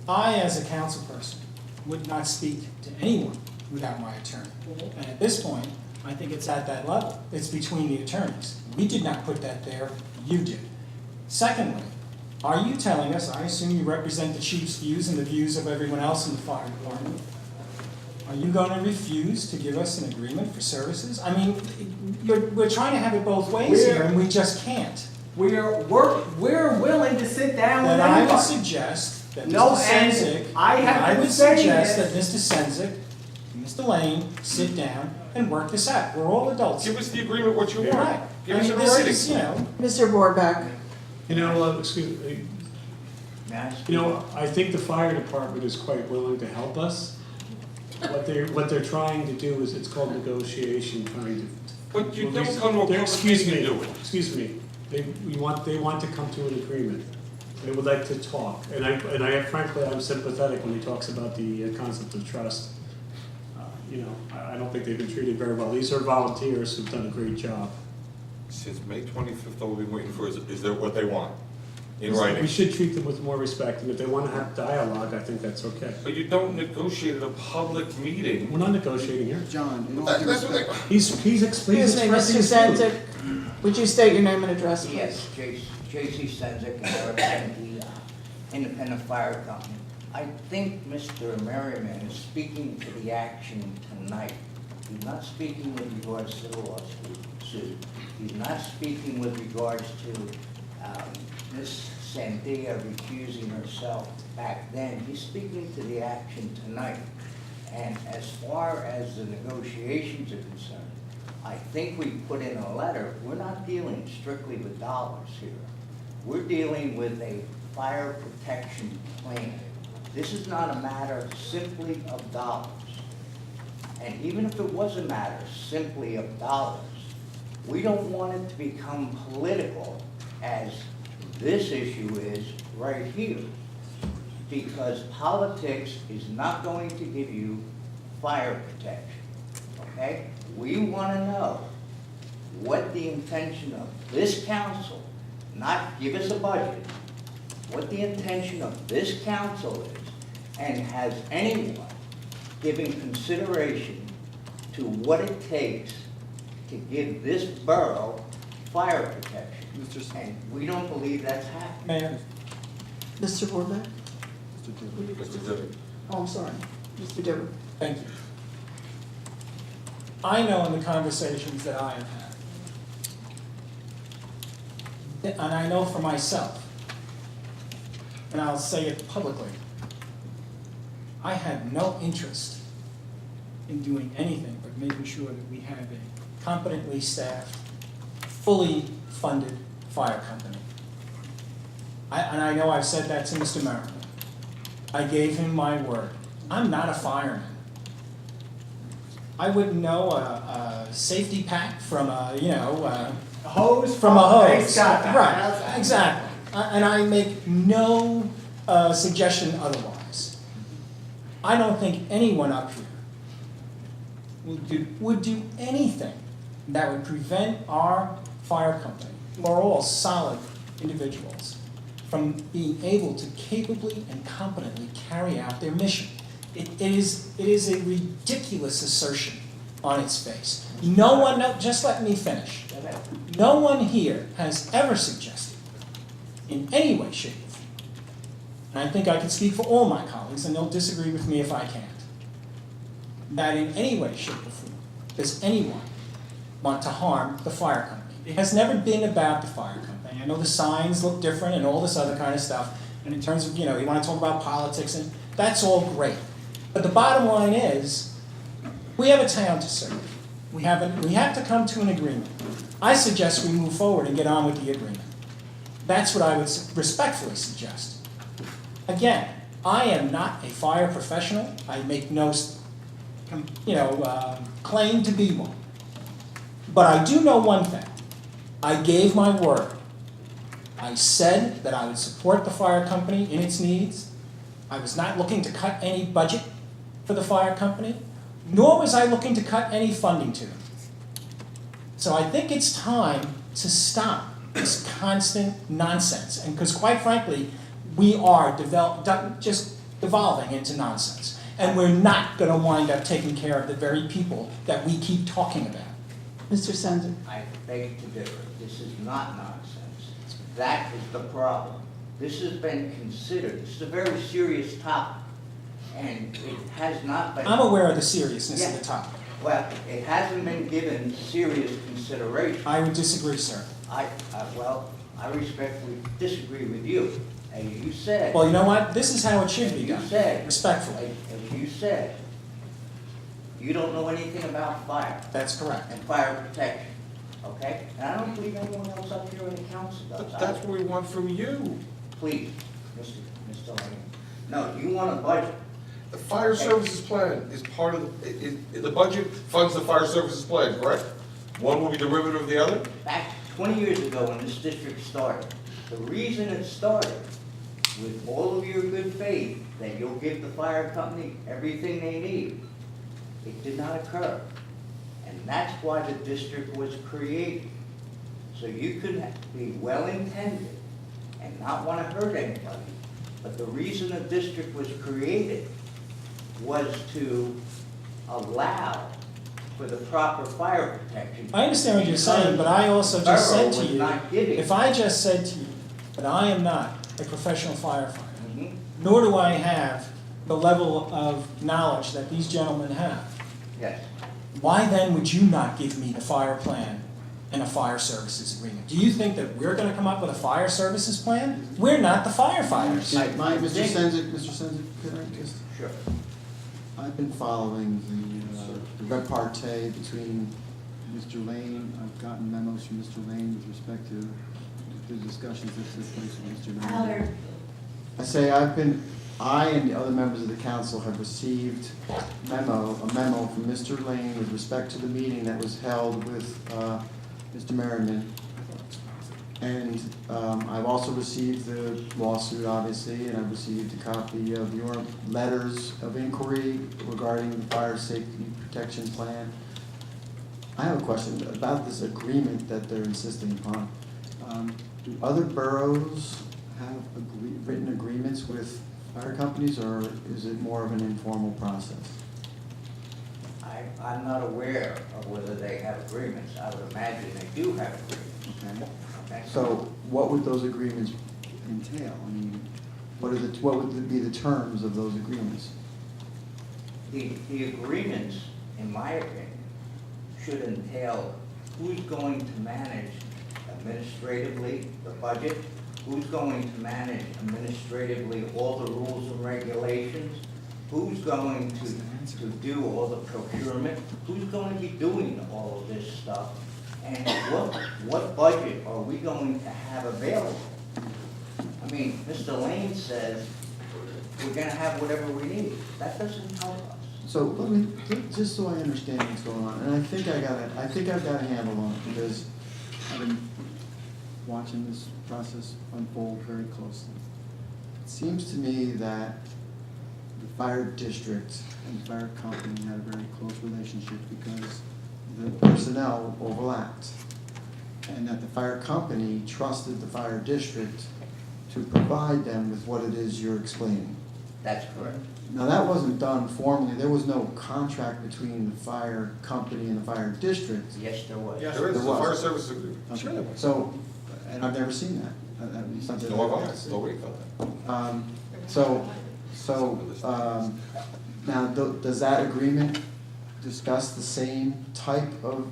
I, as a council person, would not speak to anyone without my attorney. And at this point, I think it's at that level. It's between the attorneys. We did not put that there, you did. Secondly, are you telling us, I assume you represent the chief's views and the views of everyone else in the fire department, are you going to refuse to give us an agreement for services? I mean, we're trying to have it both ways here, and we just can't. We're willing to sit down with Then I would anybody. suggest that No, Mr. and Senzik, I have would been saying suggest that this. Mr. Senzik and Mr. Lane sit down and work this out. We're all adults. Give us the agreement, what you Right. want. Give I us mean, it in this writing. is, you know, Mr. Borback. You know, excuse me, you know, I think the fire department is quite willing to help us. What they're trying to do is, it's called negotiation, trying to. But you don't come to a public Excuse meeting me, and do it. excuse me, they want to come to an agreement. They would like to talk, and I frankly, I'm sympathetic when he talks about the concept of trust. You know, I don't think they've been treated very well. These are volunteers who've done a great job. Since May 25th, all we've been waiting for is there what they want in We writing. should treat them with more respect, and if they want to have dialogue, I think that's okay. But you don't negotiate at a public meeting. We're not negotiating here. John, in all That's due what they. respect, He's explaining. Excuse me, Mr. Senzik, would you state your name and address, please? Yes, J.C. Senzik, and I represent the Independent Fire Company. I think Mr. Merriman is speaking to the action tonight. He's not speaking with regards to the lawsuit. He's not speaking with regards to Ms. Sandia recusing herself back then. He's speaking to the action tonight. And as far as the negotiations are concerned, I think we put in a letter, we're not dealing strictly with dollars here. We're dealing with a fire protection plan. This is not a matter simply of dollars. And even if it was a matter simply of dollars, we don't want it to become political as this issue is right here. Because politics is not going to give you fire protection, okay? We want to know what the intention of this council, not give us a budget, what the intention of this council is, and has anyone given consideration to what it takes to give this borough fire protection. And we don't believe that's happening. Mayor, Mr. Borback? Mr. Dibby. Oh, I'm sorry. Mr. Dibble. thank you. I know in the conversations that I have had, and I know for myself, and I'll say it publicly, I had no interest in doing anything but making sure that we have a competently staffed, fully funded fire company. And I know I've said that to Mr. Merriman. I gave him my word. I'm not a fireman. I wouldn't know a safety pack from a, A hose from a hose. Thanks God. Right, exactly. And I make no suggestion otherwise. I don't think anyone up here would do anything that would prevent our fire company, who are all solid individuals, from being able to capably and competently carry out their mission. It is a ridiculous assertion on its face. No one, just let me finish. No one here has ever suggested, in any way, shape, or form, and I think I can speak for all my colleagues, and they'll disagree with me if I can't, that in any way, shape, or form does anyone want to harm the fire company. It has never been about the fire company. I know the signs look different and all this other kind of stuff, and in terms of, you want to talk about politics, and that's all great. But the bottom line is, we have a town to serve. We have to come to an agreement. I suggest we move forward and get on with the agreement. That's what I would respectfully suggest. Again, I am not a fire professional. I make no, claim to be one. But I do know one thing. I gave my word. I said that I would support the fire company in its needs. I was not looking to cut any budget for the fire company, nor was I looking to cut any funding to them. So I think it's time to stop this constant nonsense, and because quite frankly, we are just devolving into nonsense, and we're not going to wind up taking care of the very people that we keep talking about. Mr. Senza? I beg to differ. This is not nonsense. That is the problem. This has been considered, this is a very serious topic, and it has not been... I'm aware of the seriousness of the topic. Well, it hasn't been given serious consideration. I would disagree, sir. I respectfully disagree with you. As you said... Well, you know what? This is how it should be done, respectfully. As you said, you don't know anything about fire. That's correct. And fire protection, okay? And I don't believe anyone else up here in the council does. But that's what we want from you. Please, Mr. Lane. No, you want a budget. The fire services plan is part of, the budget funds the fire services plan, correct? One will be derivative of the other? Back 20 years ago when this district started, the reason it started, with all of your good faith, that you'll give the fire company everything they need, it did not occur. And that's why the district was created. So you could be well-intended and not want to hurt anybody, but the reason the district was created was to allow for the proper fire protection. I understand what you're saying, but I also just said to Borough was you, not giving. if I just said to you that I am not a professional firefighter, nor do I have the level of knowledge that these gentlemen have, Yes. why then would you not give me the fire plan and a fire services agreement? Do you think that we're going to come up with a fire services plan? We're not the firefighters. Mr. Senza, could I just? Sure. I've been following the repartee between Mr. Lane. I've gotten memos from Mr. Lane with respect to the discussions that took place with Mr. Lane. I and the other members of the council have received a memo from Mr. Lane with respect to the meeting that was held with Mr. Merriman. And I've also received the lawsuit, obviously, and I've received a copy of your letters of inquiry regarding the fire safety protection plan. I have a question about this agreement that they're insisting upon. Do other boroughs have written agreements with fire companies, or is it more of an informal process? I'm not aware of whether they have agreements. I would imagine they do have agreements. Okay. So what would those agreements entail? I mean, what would be the terms of those agreements? The agreements, in my opinion, should entail who's going to manage administratively the budget, who's going to manage administratively all the rules and regulations, who's going to do all the procurement, who's going to be doing all of this stuff, and what budget are we going to have available? I mean, Mr. Lane says we're going to have whatever we need. That doesn't help us. So let me, just so I understand what's going on, and I think I've got a handle on it, because I've been watching this process unfold very closely. It seems to me that the fire district and the fire company had a very close relationship because the personnel overlapped, and that the fire company trusted the fire district to provide them with what it is you're explaining. That's correct. Now, that wasn't done formally. There was no contract between the fire company and the fire district. Yes, there was. Yes, there is, the fire service agreement. Okay. Sure there was. So, and I've never seen that. At least not that No, I've I've seen. no way about that. Now, does that agreement discuss the same type of?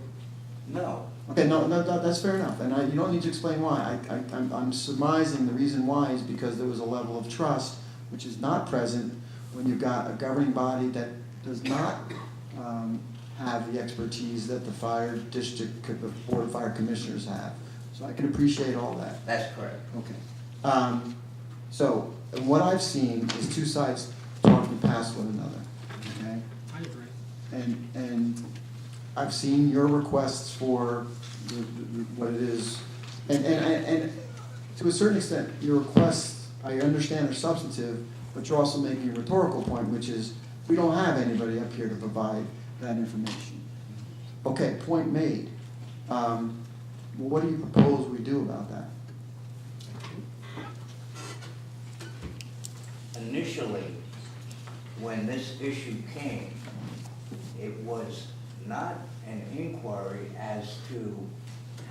No. Okay, no, that's fair enough, and you don't need to explain why. I'm surmising the reason why is because there was a level of trust which is not present when you've got a governing body that does not have the expertise that the fire district, the Board of Fire Commissioners have. So I can appreciate all that. That's correct. Okay. So what I've seen is two sides talking past one another, okay? I agree. And I've seen your requests for what it is, and to a certain extent, your requests, I understand are substantive, but you're also making a rhetorical point, which is, we don't have anybody up here to provide that information. Okay, point made. Well, what do you propose we do about that? Initially, when this issue came, it was not an inquiry as to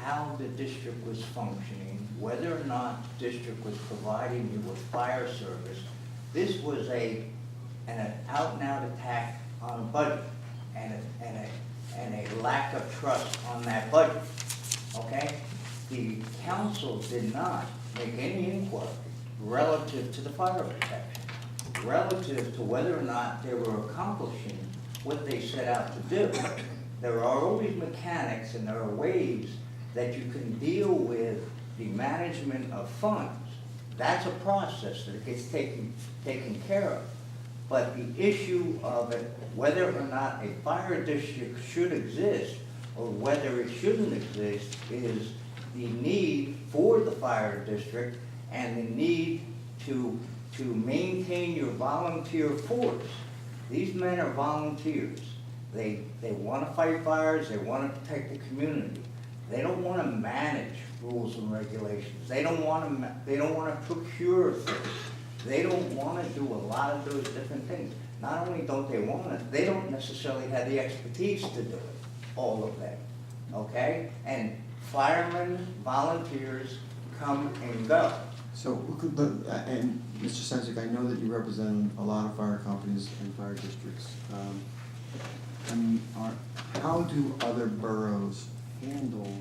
how the district was functioning, whether or not the district was providing you with fire service. This was an out-and-out attack on a budget and a lack of trust on that budget, okay? The council did not make any inquiry relative to the fire protection, relative to whether or not they were accomplishing what they set out to do. There are always mechanics and there are ways that you can deal with the management of funds. That's a process that gets taken care of. But the issue of it, whether or not a fire district should exist or whether it shouldn't exist, is the need for the fire district and the need to maintain your volunteer force. These men are volunteers. They want to fight fires, they want to protect the community. They don't want to manage rules and regulations. They don't want to procure things. They don't want to do a lot of those different things. Not only don't they want it, they don't necessarily have the expertise to do it, all of them, okay? And firemen, volunteers come and go. So, and Mr. Sensic, I know that you represent a lot of fire companies and fire districts. I mean, how do other boroughs handle,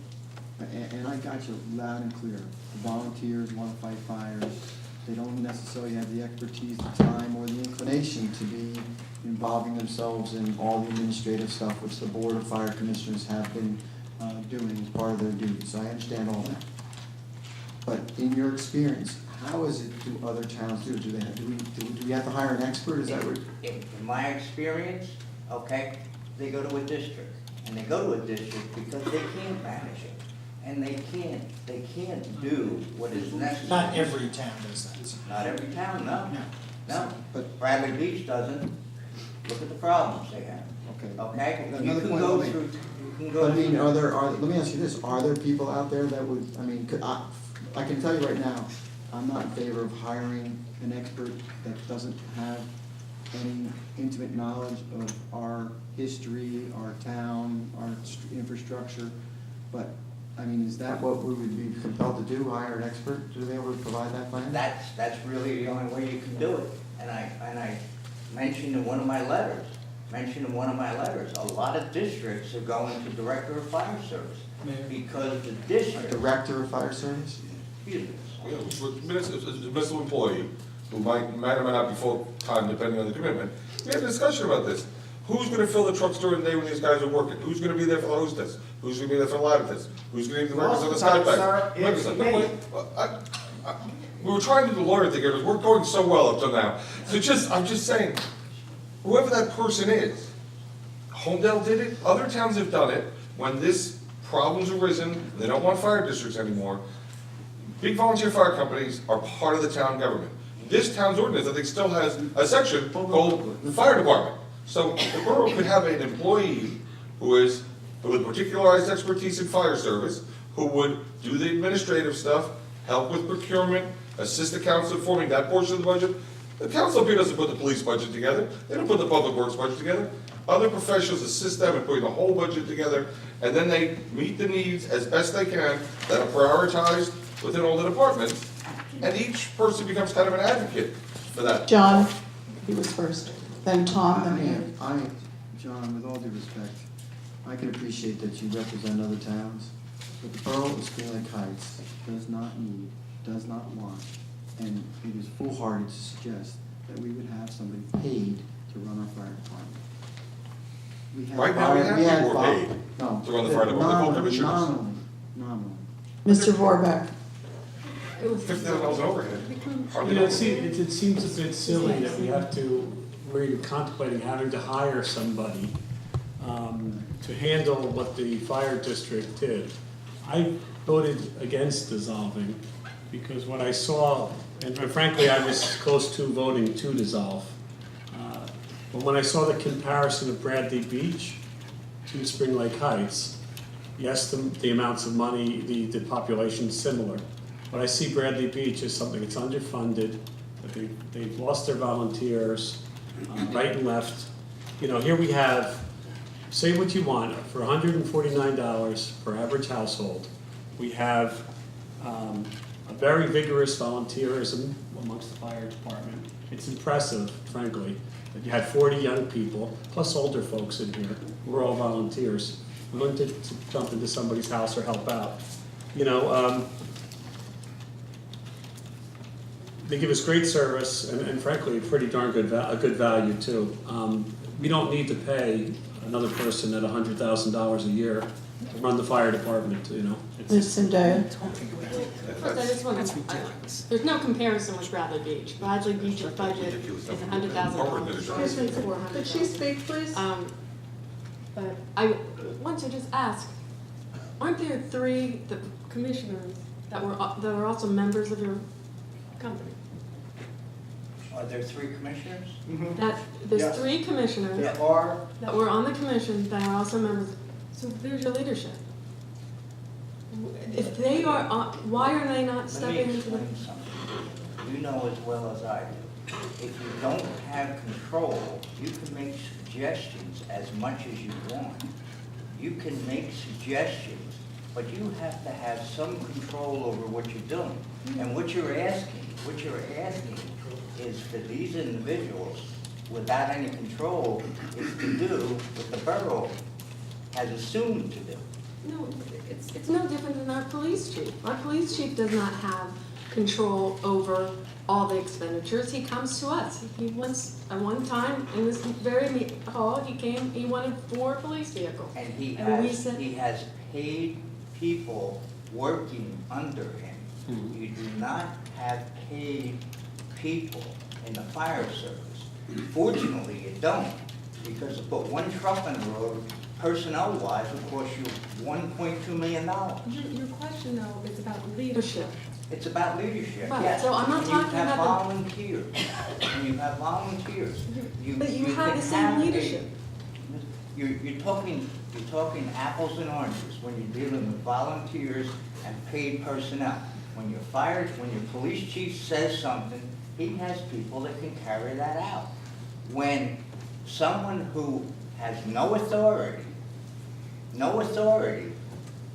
and I got you loud and clear, the volunteers want to fight fires, they don't necessarily have the expertise, the time, or the inclination to be involving themselves in all the administrative stuff, which the Board of Fire Commissioners have been doing as part of their duties. So I understand all that. But in your experience, how is it do other towns do? Do we have to hire an expert? Is that what? In my experience, okay, they go to a district, and they go to a district because they can't manage it, and they can't do what is necessary. Not every town does that. Not every town, no. No. No, But- Bradley Beach doesn't. Look at the problems they have, Okay. okay? You Another can point go I'll make. through, you can go But I mean, through. let me ask you this, are there people out there that would, I mean, I can tell you right now, I'm not in favor of hiring an expert that doesn't have any intimate knowledge of our history, our town, our infrastructure. But, I mean, is that what we would be compelled to do, hire an expert to be able to provide that plan? That's really the only way you can do it. And I mentioned in one of my letters, a lot of districts are going to Director of Fire Service because the A district. director of fire service? Excuse me. You know, a municipal employee who might or might not be full-time depending on the commitment. We had a discussion about this. Who's gonna fill the trucks during the day when these guys are working? Who's gonna be there for the hostess? Who's gonna be there for the lattice? Who's gonna be the workers on the Most of the time, skyback? sir, it's me. We were trying to do the lawyer thing here, because we're going so well up till now. So I'm just saying, whoever that person is, Homedale did it, other towns have done it, when this problem's arisen, they don't want fire districts anymore. Big volunteer fire companies are part of the town government. This town's ordinance, I think, still has a section called the fire department. So the borough could have an employee who is with particularized expertise in fire service, who would do the administrative stuff, help with procurement, assist the council in forming that portion of the budget. The council up here doesn't put the police budget together, they don't put the public works budget together. Other professionals assist them in putting the whole budget together, and then they meet the needs as best they can that are prioritized within all the departments, and each person becomes kind of an advocate for that. John, he was first, then Tom, then you. John, with all due respect, I can appreciate that you represent other towns, but the borough of Spring Lake Heights does not need, does not want, and it is foolhardy to suggest that we would have somebody paid to run our fire department. We have Right now, we have people who are paid No. to run the fire department, they're called commissioners. Nominally. Mr. Vorbeck? It was. $50,000 overhead. Hardly You know, overhead. it seems a bit silly that we have to, we're even contemplating having to hire somebody to handle what the fire district did. I voted against dissolving because what I saw, and frankly, I was close to voting to dissolve. But when I saw the comparison of Bradley Beach to Spring Lake Heights, yes, the amounts of money, the population's similar. But I see Bradley Beach as something that's underfunded, that they've lost their volunteers, right and left. You know, here we have, say what you want, for $149 per average household, we have a very vigorous volunteerism amongst the fire department. It's impressive, frankly, that you had 40 young people, plus older folks in here, who were all volunteers, willing to jump into somebody's house or help out. You know, they give us great service and frankly, pretty darn good, a good value too. We don't need to pay another person at $100,000 a year to run the fire department, you know. Ms. Zendaya? First, I just want to, there's no comparison with Bradley Beach. Bradley Beach's budget is $100,000. Could she speak, please? But I want to just ask, aren't there three commissioners that are also members of your company? Are there 3 commissioners? There's Yes. 3 commissioners There are, that were on the commission that are also members. So there's your leadership. If they are, why are they not Let me stepping into the? explain something. You know as well as I do. If you don't have control, you can make suggestions as much as you want. You can make suggestions, but you have to have some control over what you're doing. And what you're asking is for these individuals, without any control, is to do what the borough has assumed to do. No, it's no different than our police chief. Our police chief does not have control over all the expenditures. He comes to us. He once, at one time, in this very hall, he wanted 4 police vehicles. And he we said, has paid people working under him. You do not have paid people in the fire service. Fortunately, you don't, because to put one truck on the road, personnel-wise, would cost you $1.2 million. your question, though, is about leadership. It's about leadership, Right, yes. so I'm not talking about When you have volunteers, But you have can the same leadership. You're talking apples and oranges when you're dealing with volunteers and paid personnel. When you're fired, when your police chief says something, he has people that can carry that out. When someone who has no authority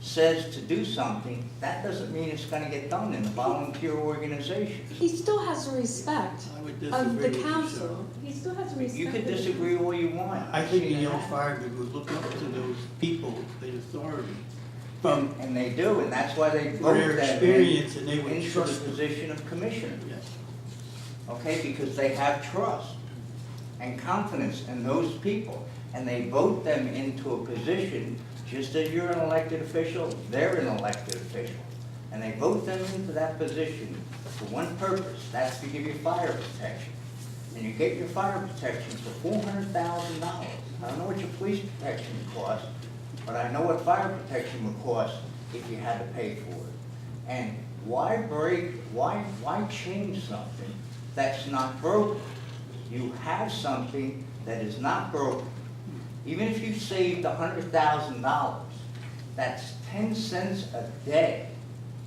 says to do something, that doesn't mean it's going to get done in a volunteer organization. He still has the respect I would of disagree the with you, council. sir. He still has the respect. You can disagree all you want. I think the young firemen would look up to those people in authority from And they do, and that's why they For vote their them experience, and they would into the trust them. position of commissioner. yes. Okay, because they have trust and confidence in those people, and they vote them into a position, just as you're an elected official, they're an elected official. And they vote them into that position for one purpose, that's to give you fire protection. And you get your fire protection for $400,000. I don't know what your police protection would cost, but I know what fire protection would cost if you had to pay for it. And why change something that's not broken? You have something that is not broken. Even if you saved $100,000, that's 10 cents a day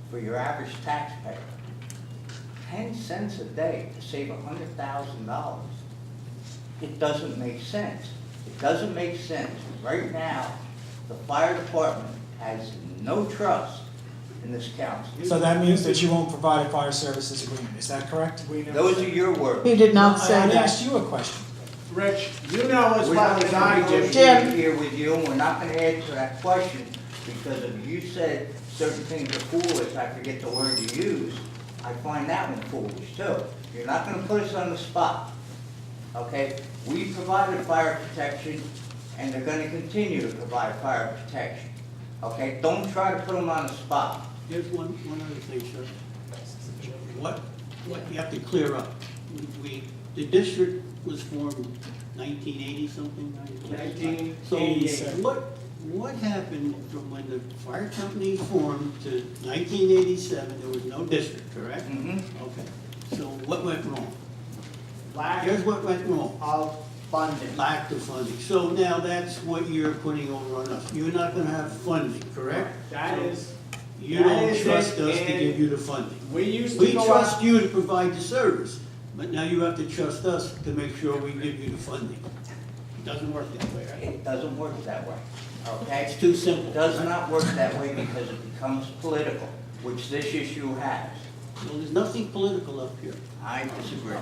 for your average taxpayer. 10 cents a day to save $100,000. It doesn't make sense. It doesn't make sense. Right now, the fire department has no trust in this council. So that means that you won't provide a fire services agreement, is that correct? Those are your words. He did not say I that. asked you a question. Rich, you know as We're well not as going I to do. negotiate here with you, and we're not going to answer that question, because if you said certain things are foolish, I forget the word you used, I find that one foolish too. You're not going to put us on the spot. okay? We provided fire protection, and they're gonna continue to provide fire protection, okay? Don't try to put them on the spot. Here's one other thing, sir. What you have to clear up. The district was formed 1980 something? 1987. So what happened from when the fire company formed to 1987? There was no district, correct? Mhm. Okay. So what went wrong? Lack Here's what went wrong. of funding. Lack of funding. So now that's what you're putting over on us. You're not gonna have funding, correct? That is, You that don't is trust it, us to and give you the funding. we used to We go trust out. you to provide the service, but now you have to trust us to make sure we give you the funding. It doesn't work that way, right? It doesn't work that way, okay? It's too simple. It does not work that way because it becomes political, which this issue has. Well, there's nothing political up here. I disagree.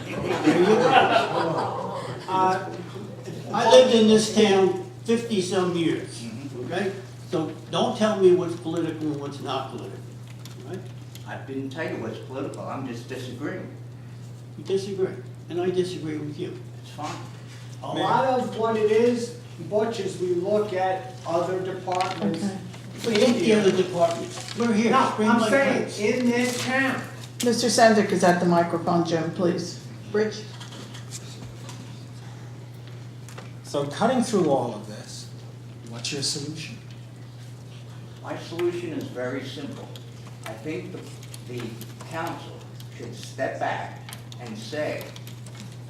There you go. I lived in this town 50-some years, okay? So don't tell me what's political and what's not political, right? I didn't tell you what's political, I'm just disagreeing. You disagree, and I disagree with you. It's fine. A lot of what it is, Butch, is we look at other departments. Forget the other departments. We're here. No, Spring I'm Lake saying, Heights. in this town. Mr. Sendik is at the microphone, Jim, please. Rich? So cutting through all of this, what's your solution? My solution is very simple. I think the council should step back and say,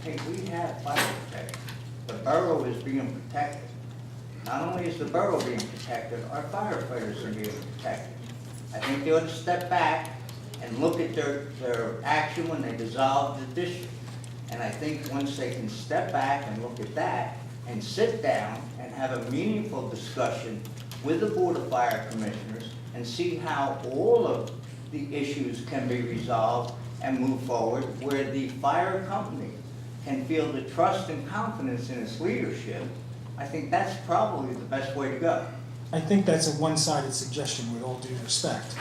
hey, we have fire protection. The borough is being protected. Not only is the borough being protected, our firefighters are being protected. I think they ought to step back and look at their action when they dissolved the district. And I think once they can step back and look at that and sit down and have a meaningful discussion with the Board of Fire Commissioners and see how all of the issues can be resolved and move forward, where the fire company can feel the trust and confidence in its leadership, I think that's probably the best way to go. I think that's a one-sided suggestion with all due respect.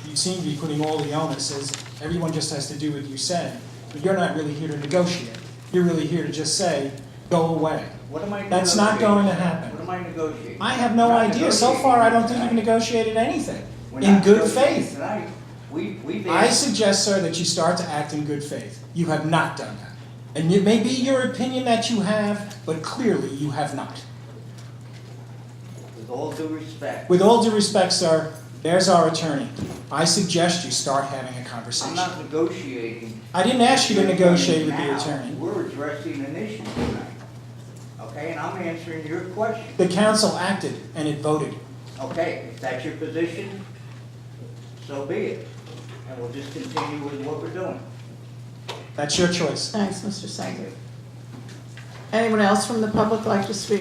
You seem to be putting all the onus as everyone just has to do what you said, but you're not really here to negotiate. You're really here to just say, go away. What am I That's not going to negotiating? happen. What am I negotiating? I have no Not idea. So far, I don't think you've negotiating negotiated anything We're in not good negotiating faith. tonight. We've I asked- suggest, sir, that you start to act in good faith. You have not done that. And it may be your opinion that you have, but clearly you have not. With all due respect, With all due respect, sir, there's our attorney. I suggest you start having a I'm conversation. not negotiating. I didn't ask you to negotiate with the Now, attorney. We're addressing an issue tonight, okay, and I'm answering your question. The council acted and it voted. Okay, if that's your position, so be it, and we'll just continue with what we're doing. That's your choice. Thanks, Mr. Sendik. Anyone else from the public like to speak?